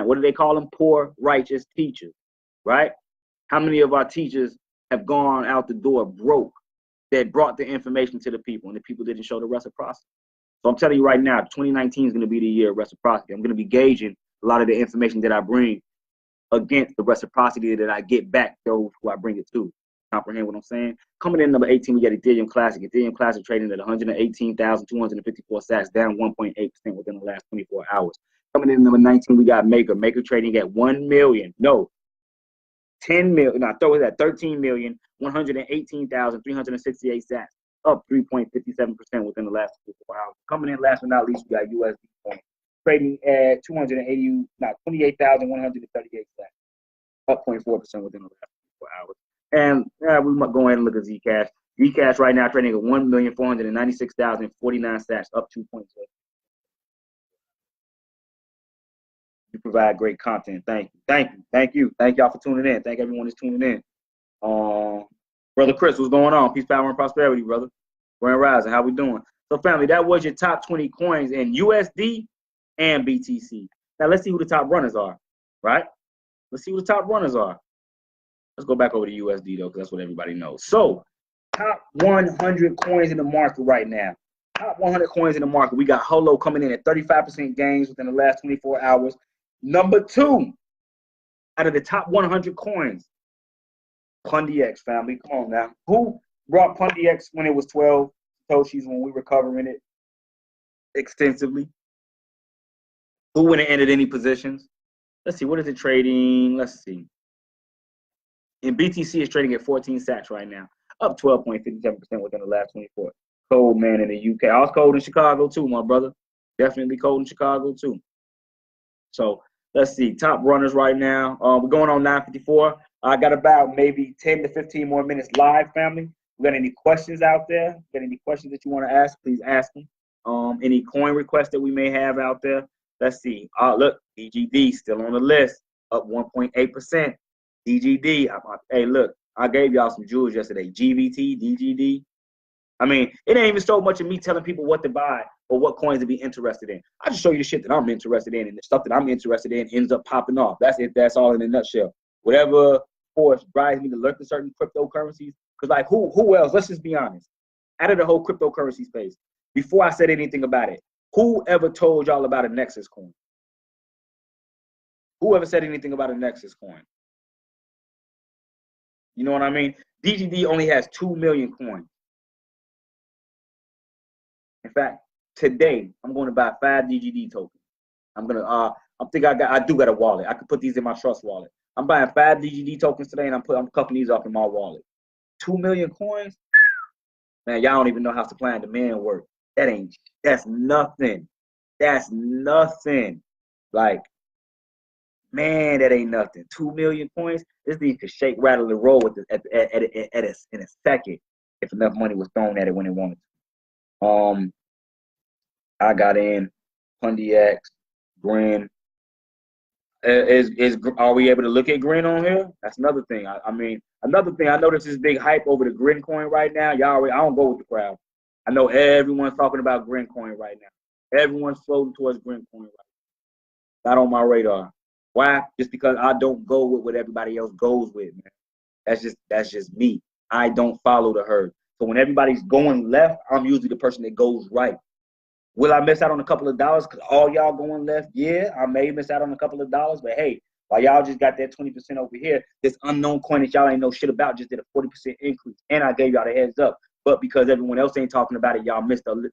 what do they call them? Poor, righteous teachers, right? How many of our teachers have gone out the door broke that brought the information to the people and the people didn't show the reciprocity? So I'm telling you right now, 2019 is going to be the year of reciprocity. I'm going to be gauging a lot of the information that I bring against the reciprocity that I get back those who I bring it to. Comprehend what I'm saying? Coming in number 18, we got Ethereum Classic. Ethereum Classic trading at 118,254 sats, down 1.8% within the last 24 hours. Coming in number 19, we got Maker. Maker trading at 13,118,368 sats, up 3.57% within the last 24 hours. Coming in last but not least, we got USD Coin trading at 28,138 sats, up 0.4% within the last 24 hours. And we might go ahead and look at Zcash. Zcash right now trading at 1,496,049 sats, up 2.6. You provide great content. Thank you. Thank y'all for tuning in. Thank everyone that's tuning in. Brother Chris, what's going on? Peace, power, and prosperity, brother. Grand Rising, how we doing? So, family, that was your top 20 coins in USD and BTC. Now, let's see who the top runners are, right? Let's see who the top runners are. Let's go back over to USD, though, because that's what everybody knows. So, top 100 coins in the market right now. Top 100 coins in the market. We got Holo coming in at 35% gains within the last 24 hours. Number 2 out of the top 100 coins, PundyX, family. Come on now. Who brought PundyX when it was 12 Satoshis when we were covering it extensively? Who went and entered any positions? Let's see. What is it trading? Let's see. In BTC, it's trading at 14 sats right now, up 12.57% within the last 24. Cold, man, in the UK. I was cold in Chicago, too, my brother. Definitely cold in Chicago, too. So, let's see. Top runners right now. We're going on 9:54. I got about maybe 10 to 15 more minutes live, family. We got any questions out there? Got any questions that you want to ask? Please ask them. Any coin requests that we may have out there? Let's see. Look, DGD still on the list, up 1.8%. DGD. Hey, look, I gave y'all some jewels yesterday. GVT, DGD. I mean, it ain't even so much of me telling people what to buy or what coins to be interested in. I just show you the shit that I'm interested in, and the stuff that I'm interested in ends up popping off. That's it. That's all in a nutshell. Whatever force drives me to look at certain cryptocurrencies, because like who else? Let's just be honest. Out of the whole cryptocurrency space, before I said anything about it, who ever told y'all about a Nexus coin? Who ever said anything about a Nexus coin? You know what I mean? DGD only has 2 million coins. In fact, today I'm going to buy 5 DGD tokens. I'm gonna I do got a wallet. I could put these in my trust wallet. I'm buying 5 DGD tokens today, and I'm cupping these up in my wallet. 2 million coins, man. Y'all don't even know how supply and demand work. That's nothing. That's nothing. Like, man, that ain't nothing. 2 million coins. This thing could shake, rattle, and roll with it in a second if enough money was thrown at it when it wanted to. I got in PundyX, Grin. Are we able to look at Grin on here? That's another thing. Another thing. I noticed this big hype over the Grin coin right now. I don't go with the crowd. I know everyone's talking about Grin coin right now. Everyone's floating towards Grin coin right now. Not on my radar. Why? Just because I don't go with what everybody else goes with, man. That's just me. I don't follow the herd. So when everybody's going left, I'm usually the person that goes right. Will I miss out on a couple of dollars because all y'all going left? Yeah, I may miss out on a couple of dollars, but hey, while y'all just got that 20% over here, this unknown coin that y'all ain't know shit about just did a 40% increase, and I gave y'all the heads up. But because everyone else ain't talking about it, y'all missed the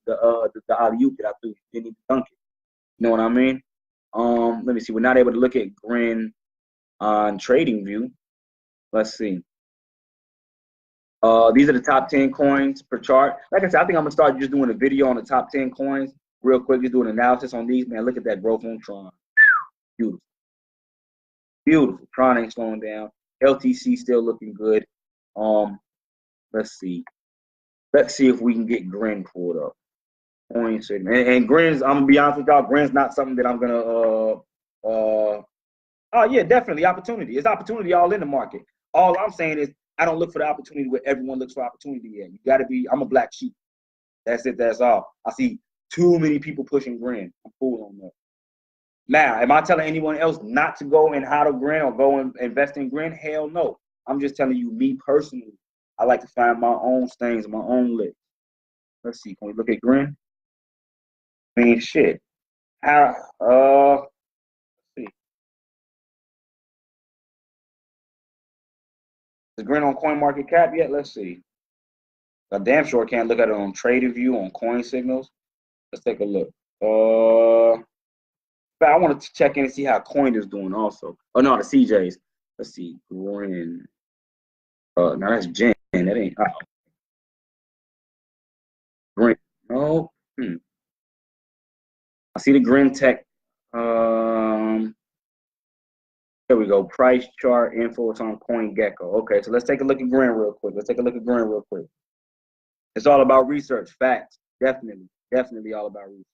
alley-oop that I threw. You didn't even dunk it. You know what I mean? Let me see. We're not able to look at Grin. on TradingView. Let's see. These are the top 10 coins per chart. Like I said, I think I'm gonna start just doing a video on the top 10 coins real quick, just doing an analysis on these. Man, look at that growth on Tron. Beautiful. Beautiful. Tron ain't slowing down. LTC still looking good. Let's see. Let's see if we can get Grin pulled up. And Grin's, I'm gonna be honest with y'all, Grin's not something that I'm gonna oh yeah, definitely opportunity. It's opportunity all in the market. All I'm saying is I don't look for the opportunity where everyone looks for opportunity at. You gotta be, I'm a black sheep. That's it, that's all. I see too many people pushing Grin. I'm cool on that. Now, am I telling anyone else not to go and hodl Grin or go and invest in Grin? Hell no. I'm just telling you, me personally, I like to find my own things, my own list. Let's see, can we look at Grin? I mean, shit. How, let's see. Is Grin on CoinMarketCap yet? Let's see. I damn sure can't look at it on TradingView, on Coin Signals. Let's take a look. But I wanted to check in and see how Coin is doing also. Oh no, the CJs. Let's see. Grin. No, that's Jen. That ain't. Grin. No. I see the Grin Tech. There we go. Price chart info. It's on CoinGecko. Okay, so let's take a look at Grin real quick. It's all about research. Facts. Definitely all about research.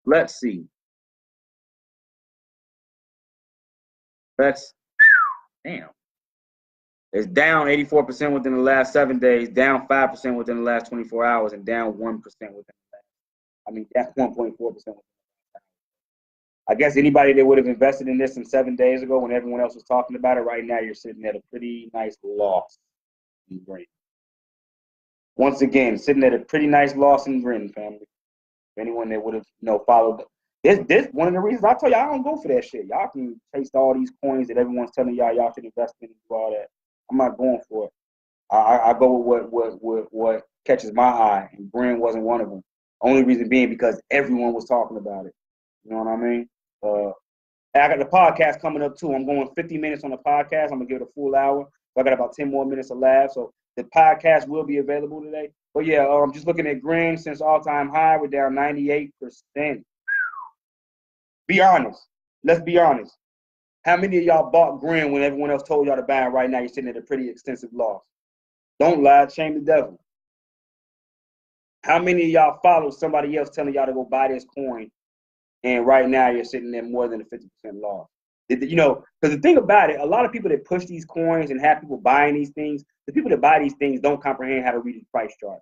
Let's see. Damn. It's down 84% within the last 7 days, down 5% within the last 24 hours, and down 1% within the last, that's 1.4%. I guess anybody that would have invested in this 7 days ago when everyone else was talking about it, right now you're sitting at a pretty nice loss in Grin. Once again, sitting at a pretty nice loss in Grin, family. Anyone that would have, followed this one of the reasons I tell y'all I don't go for that shit. Y'all can chase all these coins that everyone's telling y'all should invest in and do all that. I'm not going for it. I go with what catches my eye, and Grin wasn't one of them. Only reason being because everyone was talking about it. You know what I mean? I got the podcast coming up too. I'm going 50 minutes on the podcast. I'm gonna give it a full hour. So I got about 10 more minutes of live. So the podcast will be available today. But yeah, I'm just looking at Grin since all-time high. We're down 98%. Be honest. Let's be honest. How many of y'all bought Grin when everyone else told y'all to buy it? Right now, you're sitting at a pretty extensive loss. Don't lie. Shame the devil. How many of y'all followed somebody else telling y'all to go buy this coin, and right now you're sitting at more than a 50% loss? Because the thing about it, a lot of people that push these coins and have people buying these things, the people that buy these things don't comprehend how to read the price chart.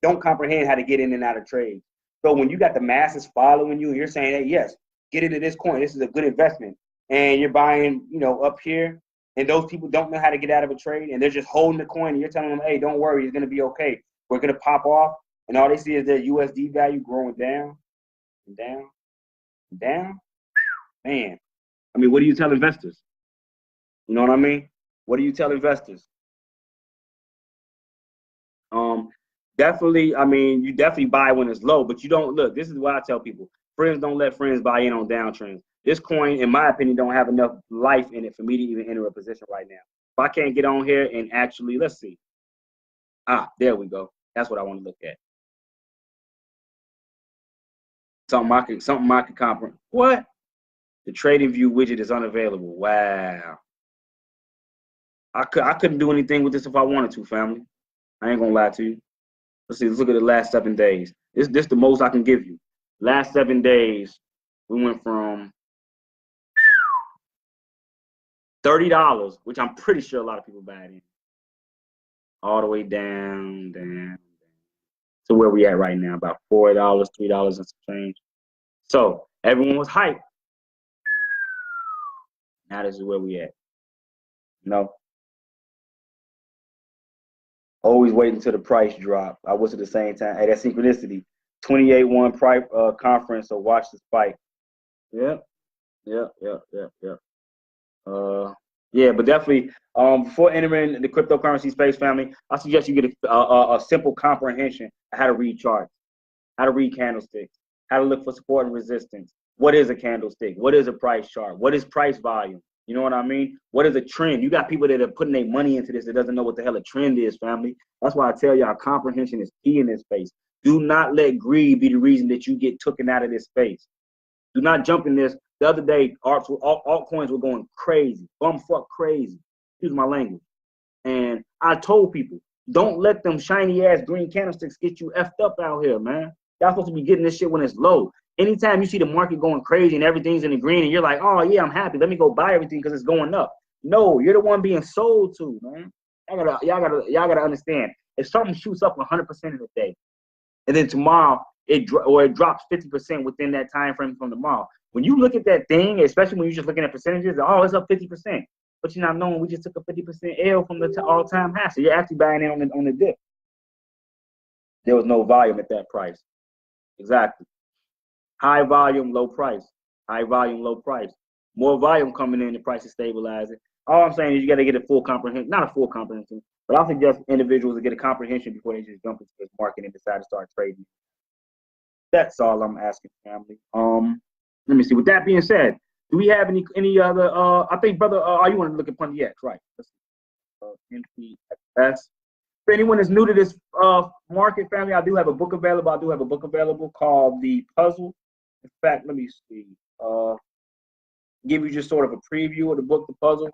Don't comprehend how to get in and out of trades. So when you got the masses following you and you're saying, hey, yes, get into this coin, this is a good investment, and you're buying, up here, and those people don't know how to get out of a trade, and they're just holding the coin, and you're telling them, hey, don't worry, it's going to be okay. We're going to pop off, and all they see is their USD value growing down and down and down. Man, what do you tell investors? You know what I mean? What do you tell investors? Definitely, you definitely buy when it's low, but you don't look. This is what I tell people. Friends don't let friends buy in on downtrends. This coin, in my opinion, don't have enough life in it for me to even enter a position right now. If I can't get on here and actually, let's see. There we go. That's what I want to look at. Something I can comprehend. What? The TradingView widget is unavailable. Wow. I couldn't do anything with this if I wanted to, family. I ain't gonna lie to you. Let's see. Let's look at the last 7 days. This the most I can give you. Last 7 days, we went from $30, which I'm pretty sure a lot of people buy it in, all the way down to where we at right now, about $4, $3 and some change. So everyone was hyped. Now this is where we at. Always wait until the price drop. I was at the same time. Hey, that synchronicity. 28-1 price conference, so watch the spike. Yep. Yeah, but definitely, before entering the cryptocurrency space, family, I suggest you get a simple comprehension of how to read charts, how to read candlesticks, how to look for support and resistance. What is a candlestick? What is a price chart? What is price volume? You know what I mean? What is a trend? You got people that are putting their money into this that doesn't know what the hell a trend is, family. That's why I tell y'all comprehension is key in this space. Do not let greed be the reason that you get taken out of this space. Do not jump in this. The other day, altcoins were going crazy, bumfuck crazy. Excuse my language. And I told people, don't let them shiny ass green candlesticks get you effed up out here, man. Y'all supposed to be getting this shit when it's low. Anytime you see the market going crazy and everything's in the green and you're like, oh yeah, I'm happy. Let me go buy everything because it's going up. No, you're the one being sold to, man. Y'all gotta understand. If something shoots up 100% of the day, and then tomorrow it drops 50% within that time frame from tomorrow. When you look at that thing, especially when you're just looking at percentages, oh, it's up 50%. But you're not knowing we just took a 50% L from the all-time high. So you're actually buying in on the dip. There was no volume at that price. Exactly. High volume, low price. High volume, low price. More volume coming in, the price is stabilizing. All I'm saying is you got to get a full comprehension, not a full comprehension, but I suggest individuals to get a comprehension before they just jump into this market and decide to start trading. That's all I'm asking, family. Let me see. With that being said, do we have any other? I think, brother, you want to look at Pundi X, right? Let's see. NPX. For anyone that's new to this market, family, I do have a book available. Called The Puzzle. In fact, let me see. Give you just sort of a preview of the book, The Puzzle.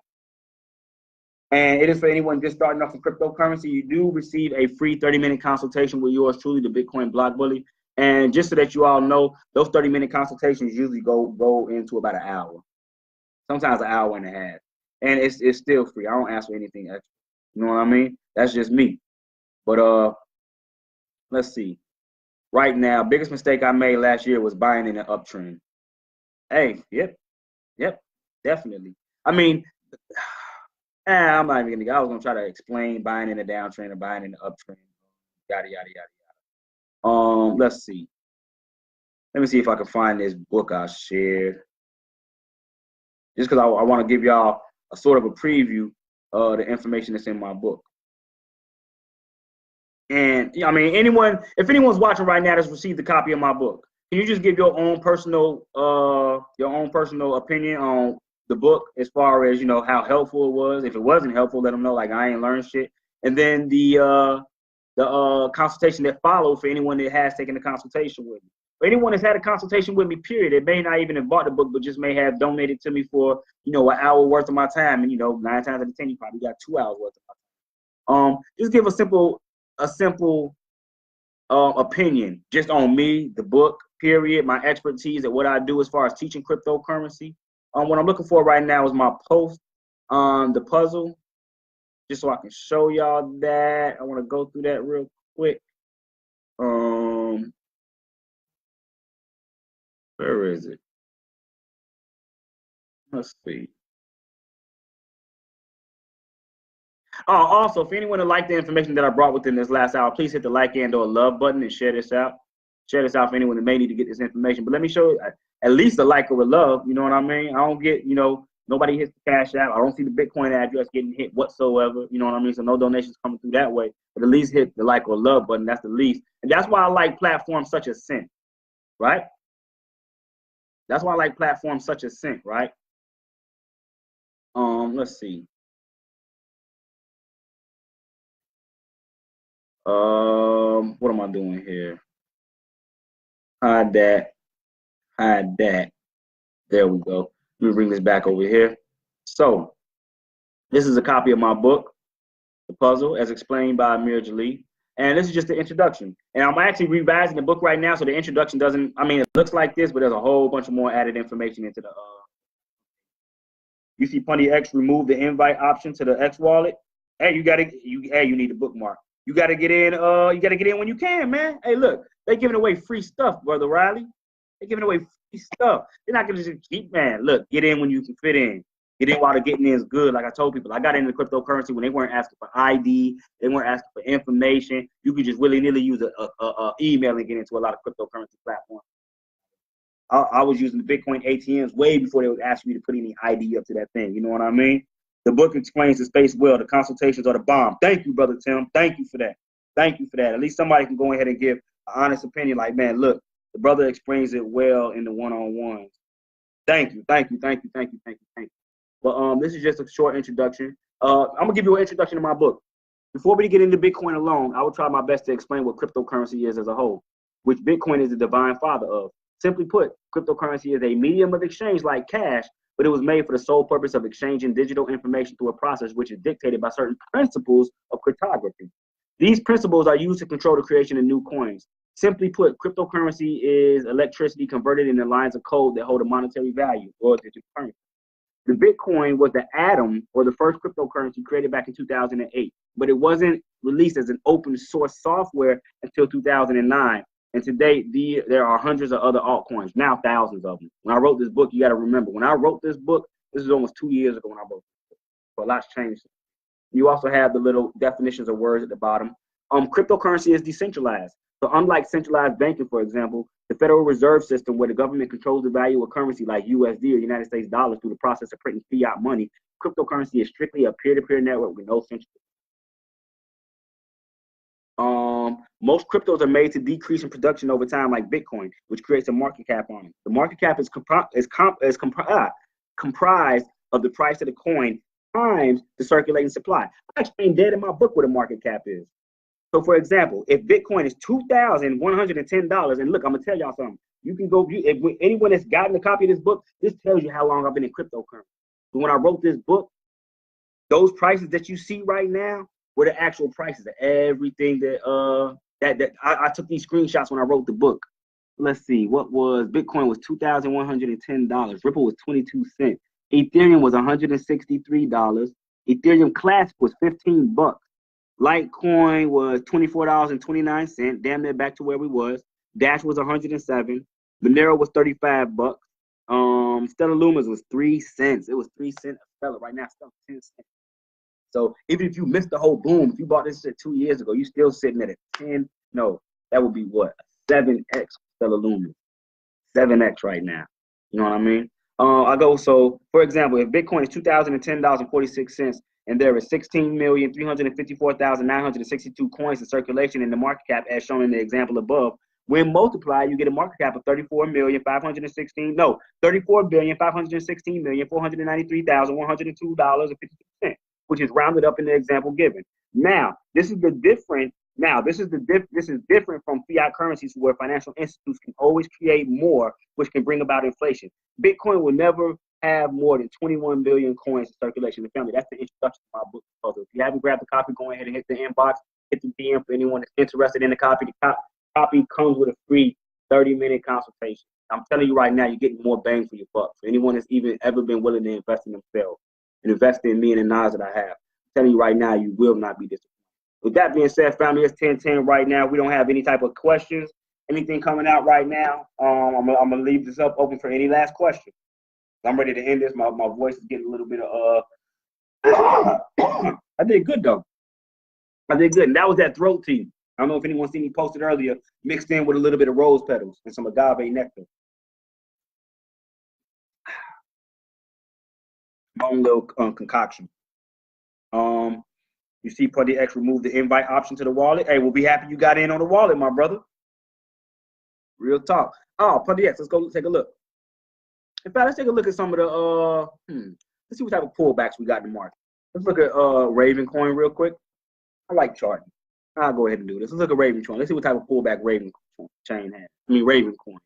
And it is for anyone just starting off in cryptocurrency. You do receive a free 30-minute consultation with yours truly, the Bitcoin Block Bully. And just so that you all know, those 30-minute consultations usually go into about an hour, sometimes an hour and a half. And it's still free. I don't ask for anything extra. You know what I mean? That's just me. But let's see. Right now, biggest mistake I made last year was buying in an uptrend. Hey, yep, definitely. I mean, I'm not even gonna. I was gonna try to explain buying in a downtrend or buying in an uptrend. Yada yada yada yada. Let's see. Let me see if I can find this book I shared. Just because I want to give y'all a sort of a preview of the information that's in my book. And I mean, if anyone's watching right now that's received a copy of my book, can you just give your own personal opinion on the book as far as, you know, how helpful it was? If it wasn't helpful, let them know, like, I ain't learned shit. And then the consultation that followed for anyone that has taken the consultation with me. For anyone that's had a consultation with me, period, it may not even have bought the book, but just may have donated to me for, you know, an hour worth of my time. And, you know, 9 times out of 10, you probably got 2 hours worth of my time. Just give a simple opinion just on me, the book, period, my expertise at what I do as far as teaching cryptocurrency. What I'm looking for right now is my post on The Puzzle, just so I can show y'all that. I want to go through that real quick. Where is it? Let's see. Also, if anyone would like the information that I brought within this last hour, please hit the like and or love button and share this out. Share this out for anyone that may need to get this information. But let me show you at least a like or a love. You know what I mean? I don't get, you know, nobody hits the cash app. I don't see the Bitcoin address getting hit whatsoever. You know what I mean? So no donations coming through that way. But at least hit the like or love button. That's the least. And that's why I like platforms such as Cent, right? That's why I like platforms such as Cent, right? Let's see. What am I doing here? Hide that. There we go. Let me bring this back over here. So, this is a copy of my book, The Puzzle, as explained by Amir Jalil. And this is just the introduction. And I'm actually revising the book right now, so the introduction doesn't, I mean, it looks like this, but there's a whole bunch of more added information into the, you see Pundi X remove the invite option to the X wallet. Hey, you need a bookmark. You gotta get in when you can, man. Hey, look, they're giving away free stuff, Brother Riley. They're giving away free stuff. They're not gonna just keep, man. Look, get in when you can fit in. Get in while the getting in is good. Like I told people, I got into cryptocurrency when they weren't asking for ID, they weren't asking for information. You could just willy-nilly use a email and get into a lot of cryptocurrency platforms. I was using the Bitcoin ATMs way before they would ask me to put any ID up to that thing. You know what I mean? The book explains the space well. The consultations are the bomb. Thank you, Brother Tim. Thank you for that. Thank you for that. At least somebody can go ahead and give an honest opinion like, man, look, the brother explains it well in the one-on-ones. Thank you. But this is just a short introduction. I'm gonna give you an introduction to my book. Before we get into Bitcoin alone, I will try my best to explain what cryptocurrency is as a whole, which Bitcoin is the divine father of. Simply put, cryptocurrency is a medium of exchange like cash, but it was made for the sole purpose of exchanging digital information through a process which is dictated by certain principles of cryptography. These principles are used to control the creation of new coins. Simply put, cryptocurrency is electricity converted into lines of code that hold a monetary value, or digital currency. The Bitcoin was the atom, or the first cryptocurrency created back in 2008, but it wasn't released as an open source software until 2009. And today, there are hundreds of other altcoins, now thousands of them. When I wrote this book, you got to remember, when I wrote this book, this is almost 2 years ago when I wrote this book. So a lot's changed. You also have the little definitions of words at the bottom. Cryptocurrency is decentralized. So unlike centralized banking, for example, the Federal Reserve System, where the government controls the value of currency like USD or United States dollars through the process of printing fiat money, cryptocurrency is strictly a peer-to-peer network with no central. Most cryptos are made to decrease in production over time, like Bitcoin, which creates a market cap on it. The market cap is comprised of the price of the coin times the circulating supply. I explained that in my book what a market cap is. So, for example, if Bitcoin is $2,110, and look, I'm gonna tell y'all something. You can go, if anyone that's gotten a copy of this book, this tells you how long I've been in cryptocurrency. So when I wrote this book, those prices that you see right now were the actual prices of everything that I took these screenshots when I wrote the book. Let's see, what was Bitcoin was $2,110. Ripple was 22 cents. Ethereum was $163. Ethereum Classic was 15 bucks. Litecoin was $24.29, damn near back to where we was. Dash was 107. Monero was 35 bucks. Stellar Lumens was 3 cents. It was 3 cents a Stellar. Right now, Stellar 10 cents. So even if you missed the whole boom, if you bought this shit 2 years ago, you still sitting at a 10. No, that would be what? 7x Stellar Lumens. 7x right now. You know what I mean? So for example, if Bitcoin is $2,010.46 and there is 16,354,962 coins in circulation in the market cap as shown in the example above, when multiplied, you get a market cap of $34,516,493,102.52, which is rounded up in the example given. Now, this is different from fiat currencies where financial institutions can always create more, which can bring about inflation. Bitcoin will never have more than 21 billion coins in circulation in the family. That's the introduction to my book. So if you haven't grabbed the copy, go ahead and hit the inbox, hit the DM for anyone that's interested in the copy. The copy comes with a free 30-minute consultation. I'm telling you right now, you're getting more bang for your buck. For anyone that's even ever been willing to invest in themselves and invest in me and the knowledge that I have, I'm telling you right now, you will not be disappointed. With that being said, family, it's 10:10 right now. We don't have any type of questions, anything coming out right now. I'm gonna leave this up open for any last question. I'm ready to end this. My voice is getting a little bit of I did good though. I did good, and that was that throat tea. I don't know if anyone seen me posted earlier, mixed in with a little bit of rose petals and some agave nectar. My own little concoction. You see Putty X remove the invite option to the wallet. Hey, we'll be happy you got in on the wallet, my brother. Real talk. Oh, Putty X, let's go take a look. In fact, let's take a look at some of the let's see what type of pullbacks we got in the market. Let's look at Raven Coin real quick. I like charting. I'll go ahead and do this. Let's look at Raven Coin. Let's see what type of pullback Raven chain has. Raven Coin.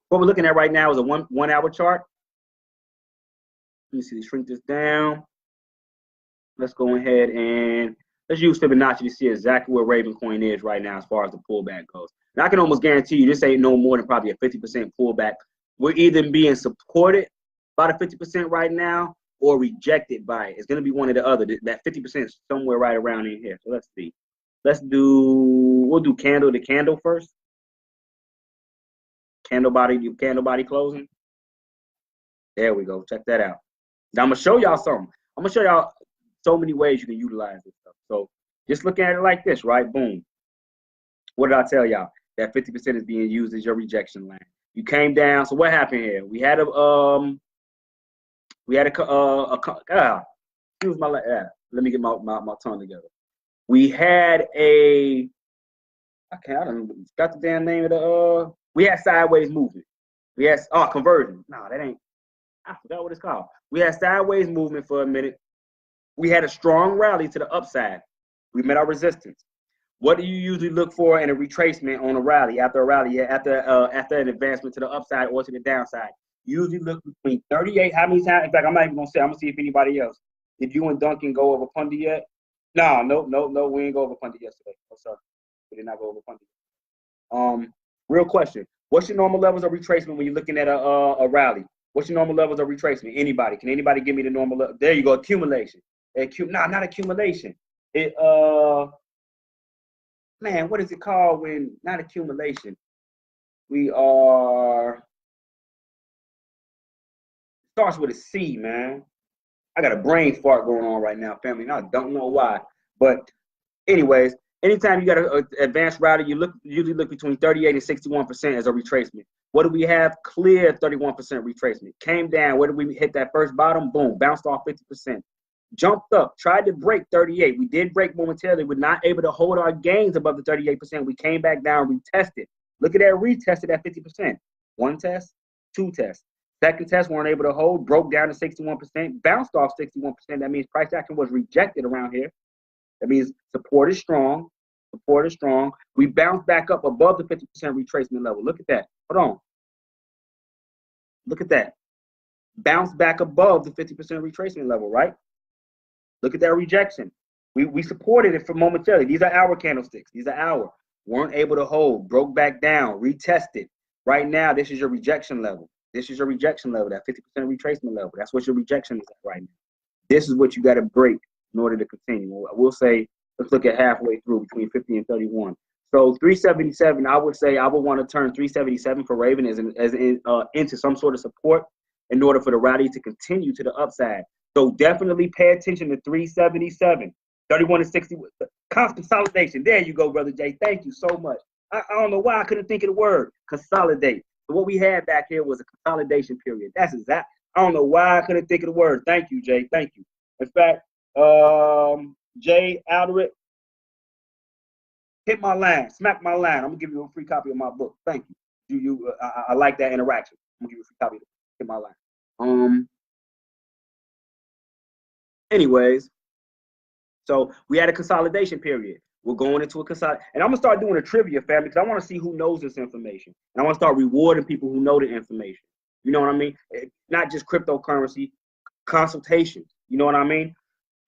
What we're looking at right now is a one hour chart. Let me see, shrink this down. Let's go ahead and let's use Fibonacci to see exactly where Raven Coin is right now as far as the pullback goes. And I can almost guarantee you this ain't no more than probably a 50% pullback. We're either being supported by the 50% right now or rejected by it. It's going to be one or the other. That 50% is somewhere right around in here. So let's see. We'll do candle to candle first. Candle body closing. There we go. Check that out. Now I'm going to show y'all something. I'm going to show y'all so many ways you can utilize this stuff. So just look at it like this, right? Boom. What did I tell y'all? That 50% is being used as your rejection line. You came down. So what happened here? We had excuse my let me get my tongue together. We had got the damn name of the we had sideways movement. We had conversion. No, that ain't. I forgot what it's called. We had sideways movement for a minute. We had a strong rally to the upside. We met our resistance. What do you usually look for in a retracement on a rally, after a rally, after an advancement to the upside or to the downside? You usually look between 38. How many times? In fact, I'm not even gonna say. I'm gonna see if anybody else. Did you and Duncan go over Pundy yet? No. We didn't go over Pundy yesterday. Oh, sorry, we did not go over Pundy. Real question. What's your normal levels of retracement when you're looking at a rally? What's your normal levels of retracement? Anybody? Can anybody give me the normal level? There you go. Accumulation. Not accumulation. Man, what is it called when not accumulation? We are starts with a C, man. I got a brain fart going on right now, family, and I don't know why. But anyways, anytime you got an advanced rally, you usually look between 38 and 61% as a retracement. What do we have? Clear 31% retracement. Came down. Where did we hit that first bottom? Boom, bounced off 50%. Jumped up, tried to break 38. We did break momentarily. We're not able to hold our gains above the 38%. We came back down, retested. Look at that, retested at 50%. One test, two tests. Second test, weren't able to hold, broke down to 61%, bounced off 61%. That means price action was rejected around here. That means support is strong. Support is strong. We bounced back up above the 50% retracement level. Look at that. Hold on. Look at that. Bounced back above the 50% retracement level, right? Look at that rejection. We supported it for momentarily. These are hour candlesticks. These are hour. Weren't able to hold. Broke back down. Retested. Right now, this is your rejection level. This is your rejection level, that 50% retracement level. That's what your rejection is at right now. This is what you got to break in order to continue. We'll say, let's look at halfway through between 50 and 31. So 377, I would say I would want to turn 377 for Raven into some sort of support in order for the rally to continue to the upside. So definitely pay attention to 377, 31 to 60. Consolidation. There you go, Brother Jay. Thank you so much. I don't know why I couldn't think of the word. Consolidate. So what we had back here was a consolidation period. That's exact. I don't know why I couldn't think of the word. Thank you, Jay. Thank you. In fact, Jay Aldrich, hit my line. Smack my line. I'm going to give you a free copy of my book. Thank you. I like that interaction. I'm going to give you a free copy. Hit my line. Anyways, so we had a consolidation period. We're going into a consolidation. And I'm going to start doing a trivia, family, because I want to see who knows this information. And I want to start rewarding people who know the information. You know what I mean? Not just cryptocurrency, consultation. You know what I mean?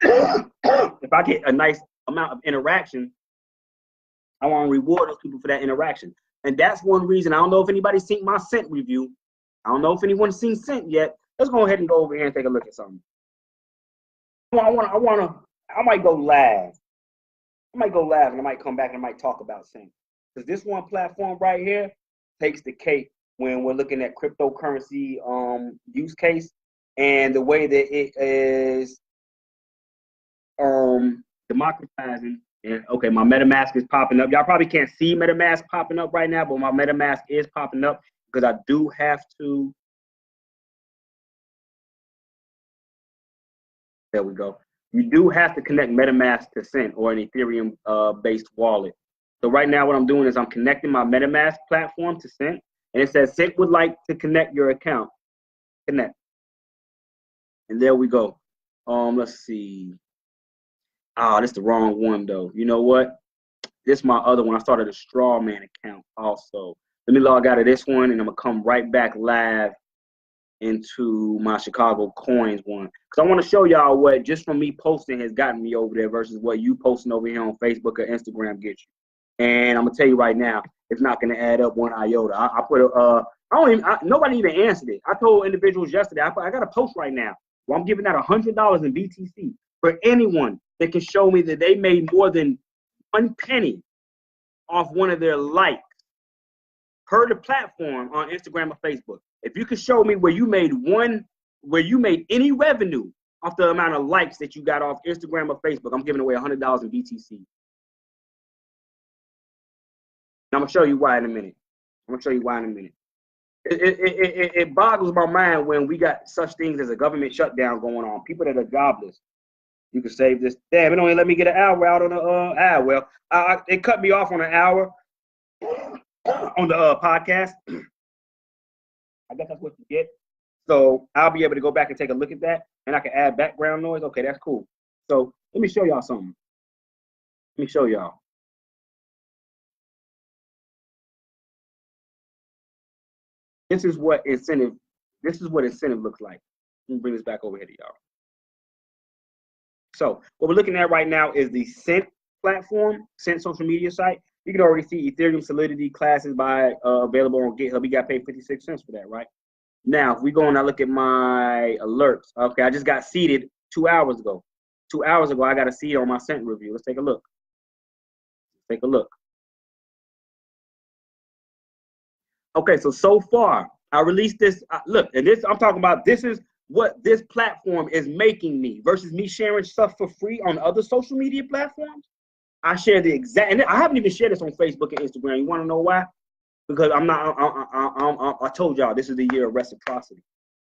If I get a nice amount of interaction, I want to reward those people for that interaction. And that's one reason. I don't know if anybody's seen my scent review. I don't know if anyone's seen scent yet. Let's go ahead and go over here and take a look at something. I might go live. And I might come back and I might talk about Sync. Because this one platform right here takes the cake when we're looking at cryptocurrency use case and the way that it is democratizing. And okay, my MetaMask is popping up. Y'all probably can't see MetaMask popping up right now, but my MetaMask is popping up because I do have to. There we go. You do have to connect MetaMask to Cent or an Ethereum based wallet. So right now what I'm doing is I'm connecting my MetaMask platform to Cent, and it says Cent would like to connect your account. Connect. And there we go. Let's see. This is the wrong one though. You know what? This is my other one. I started a Strawman account also. Let me log out of this one and I'm gonna come right back live into my Chicago Coins one, because I want to show y'all what just from me posting has gotten me over there versus what you posting over here on Facebook or Instagram gets you. And I'm gonna tell you right now, it's not gonna add up one iota. I put nobody even answered it. I told individuals yesterday, I got a post right now where I'm giving out $100 in BTC for anyone that can show me that they made more than 1 penny off one of their likes per the platform on Instagram or Facebook. If you could show me where you made any revenue off the amount of likes that you got off Instagram or Facebook, I'm giving away $100 in BTC. And I'm gonna show you why in a minute. It boggles my mind when we got such things as a government shutdown going on. People that are jobless. You can save this. Damn, it only let me get an hour out on the well, it cut me off on an hour on the podcast. I guess that's what you get. So I'll be able to go back and take a look at that, and I can add background noise. Okay, that's cool. So let me show y'all something. Let me show y'all. This is what incentive looks like. Let me bring this back over here to y'all. So what we're looking at right now is the Cent platform, Cent social media site. You can already see Ethereum Solidity classes by available on GitHub. We got paid 56 cents for that, right? Now, if we go and I look at my alerts, okay, I just got seeded 2 hours ago. 2 hours ago, I got a seed on my Cent review. Let's take a look. Take a look. Okay, so far, I released this. Look, and this I'm talking about. This is what this platform is making me versus me sharing stuff for free on other social media platforms. I share the exact, and I haven't even shared this on Facebook and Instagram. You want to know why? Because I'm not. I told y'all this is the year of reciprocity.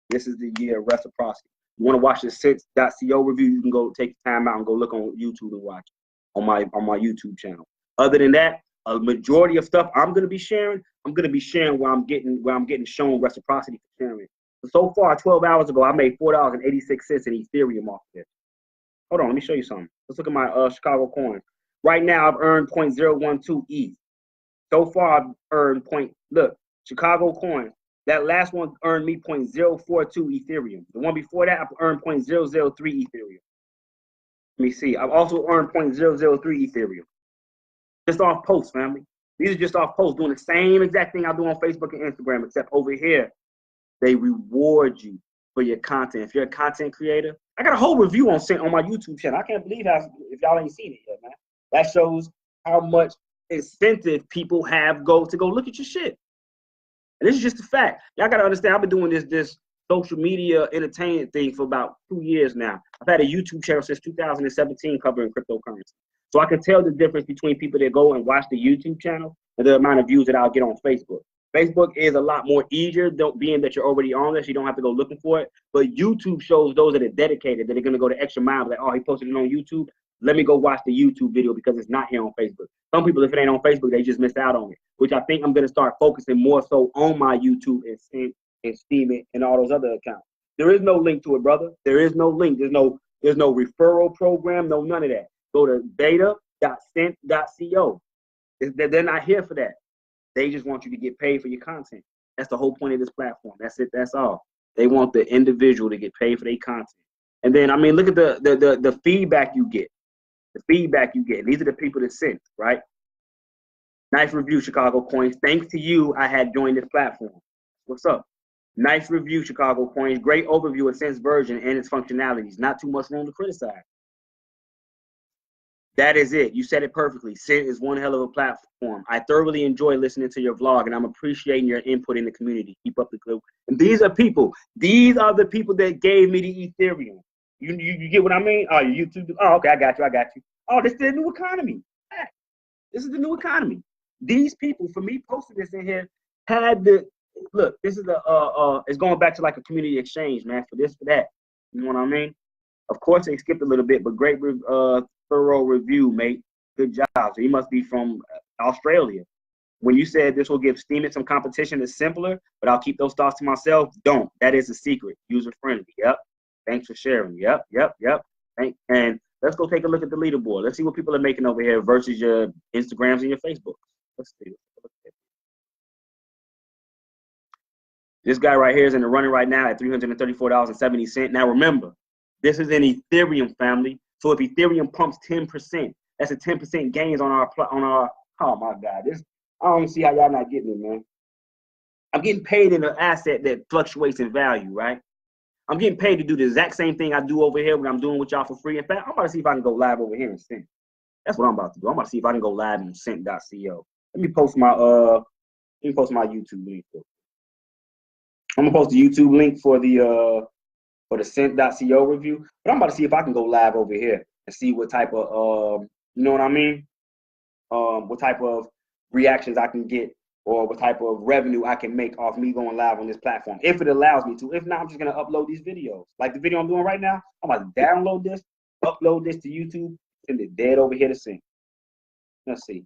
This is the year of reciprocity. You want to watch the Cent.co review? You can go take time out and go look on YouTube and watch it on my YouTube channel. Other than that, a majority of stuff I'm gonna be sharing where I'm getting shown reciprocity for sharing. So far, 12 hours ago, I made $4.86 in Ethereum off this. Hold on, let me show you something. Let's look at my Chicago coin. Right now, I've earned 0.012 ETH. So far, I've earned look, Chicago coin. That last one earned me 0.042 Ethereum. The one before that, I've earned 0.003 Ethereum. Let me see. I've also earned 0.003 Ethereum. Just off posts, family. These are just off posts, doing the same exact thing I do on Facebook and Instagram, except over here, they reward you for your content. If you're a content creator, I got a whole review on my YouTube channel. I can't believe if y'all ain't seen it yet, man. That shows how much incentive people have to go look at your shit. And this is just a fact. Y'all got to understand, I've been doing this social media entertainment thing for about 2 years now. I've had a YouTube channel since 2017 covering cryptocurrency. So I can tell the difference between people that go and watch the YouTube channel and the amount of views that I'll get on Facebook. Facebook is a lot more easier, being that you're already on this. You don't have to go looking for it. But YouTube shows those that are dedicated, that are going to go the extra mile. Like, oh, he posted it on YouTube. Let me go watch the YouTube video because it's not here on Facebook. Some people, if it ain't on Facebook, they just missed out on it, which I think I'm going to start focusing more so on my YouTube and Steam it and all those other accounts. There is no link to it, brother. There is no link. There's no referral program, no none of that. Go to beta.cent.co. They're not here for that. They just want you to get paid for your content. That's the whole point of this platform. That's it. That's all. They want the individual to get paid for their content. And then, I mean, look at the feedback you get. The feedback you get. These are the people that sent, right? Nice review, Chicago Coins. Thanks to you, I had joined this platform. What's up? Nice review, Chicago Coins. Great overview of Cent's version and its functionalities. Not too much room to criticize. That is it. You said it perfectly. Cent is one hell of a platform. I thoroughly enjoy listening to your vlog, and I'm appreciating your input in the community. Keep up the good. And these are the people that gave me the Ethereum. You get what I mean? Oh, YouTube. Oh, okay, I got you. Oh, this is the new economy. This is the new economy. These people, for me posting this in here, had the look. This is it's going back to like a community exchange, man. For this, for that. You know what I mean? Of course, they skipped a little bit, but great thorough review, mate. Good job. So he must be from Australia. When you said this will give Steemit some competition, it's simpler, but I'll keep those thoughts to myself. Don't. That is a secret. User friendly. Yep. Thanks for sharing. Yep. And let's go take a look at the leaderboard. Let's see what people are making over here versus your Instagrams and your Facebooks. Let's see. This guy right here is in the running right now at $334.70. Now remember, this is an Ethereum, family. So if Ethereum pumps 10%, that's a 10% gains on our. Oh my God, I don't see how y'all not getting it, man. I'm getting paid in an asset that fluctuates in value, right? I'm getting paid to do the exact same thing I do over here when I'm doing with y'all for free. In fact, I'm about to see if I can go live over here in Cent. That's what I'm about to do. I'm about to see if I can go live in Cent.co. Let me post my YouTube link. I'm gonna post the YouTube link for the Cent.co review, but I'm about to see if I can go live over here and see what type of you know what I mean? What type of reactions I can get or what type of revenue I can make off me going live on this platform, if it allows me to. If not, I'm just gonna upload these videos. Like the video I'm doing right now, I'm about to download this, upload this to YouTube, send it dead over here to Cent. Let's see.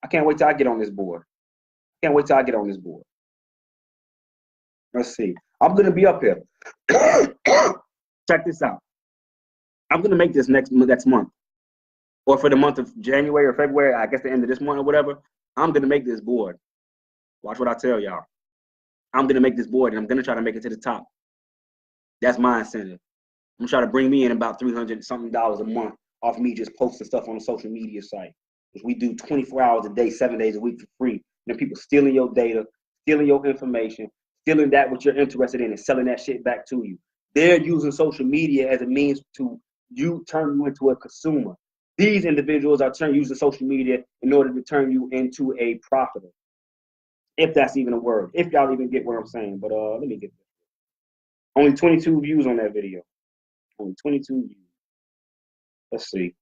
I can't wait till I get on this board. Let's see. I'm gonna be up here. Check this out. I'm gonna make this next month, or for the month of January or February. I guess the end of this month or whatever. I'm gonna make this board. Watch what I tell y'all. I'm gonna make this board, and I'm gonna try to make it to the top. That's my incentive. I'm trying to bring me in about $300 something a month off me just posting stuff on the social media site. Because we do 24 hours a day, 7 days a week for free. And then people stealing your data, stealing your information, stealing that what you're interested in and selling that shit back to you. They're using social media as a means to turn you into a consumer. These individuals are using social media in order to turn you into a profiter. If that's even a word. If y'all even get what I'm saying. But let me get this. Only 22 views on that video. Only 22 views. Let's see.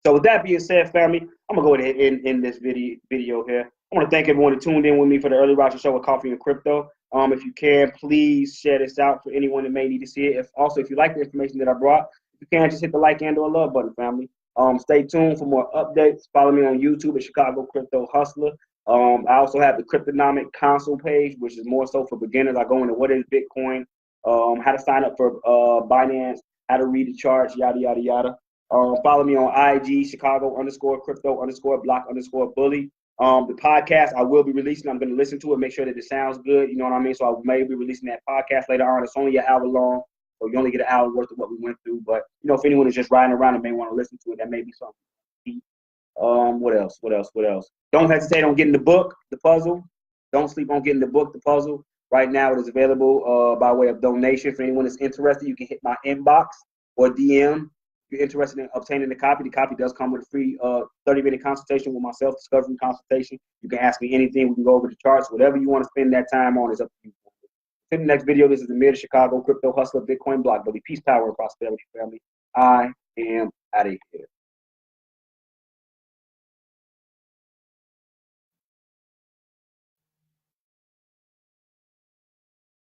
So with that being said, family, I'm gonna go ahead and end this video here. I want to thank everyone who tuned in with me for the Early Roger Show with Coffee and Crypto. If you can, please share this out for anyone that may need to see it. If you like the information that I brought, if you can, just hit the like and or love button, family. Stay tuned for more updates. Follow me on YouTube at Chicago Crypto Hustler. I also have the Cryptonomic Console page, which is more so for beginners. I go into what is Bitcoin, how to sign up for Binance, how to read the charts, yada, yada, yada. Follow me on IG, Chicago_crypto_block_bully. The podcast I will be releasing. I'm going to listen to it, make sure that it sounds good. You know what I mean? So I may be releasing that podcast later on. It's only an hour long, so you only get an hour worth of what we went through. But, you know, if anyone is just riding around and may want to listen to it, that may be something. What else? Don't hesitate on getting the book, The Puzzle. Don't sleep on getting the book, The Puzzle. Right now it is available by way of donation. If anyone is interested, you can hit my inbox or DM. If you're interested in obtaining the copy does come with a free 30-minute consultation with myself, discovery consultation. You can ask me anything. We can go over the charts. Whatever you want to spend that time on is up to you. In the next video, this is Amir, Chicago Crypto Hustler, Bitcoin Block Bully. Peace, power, and prosperity, family. I am out of here.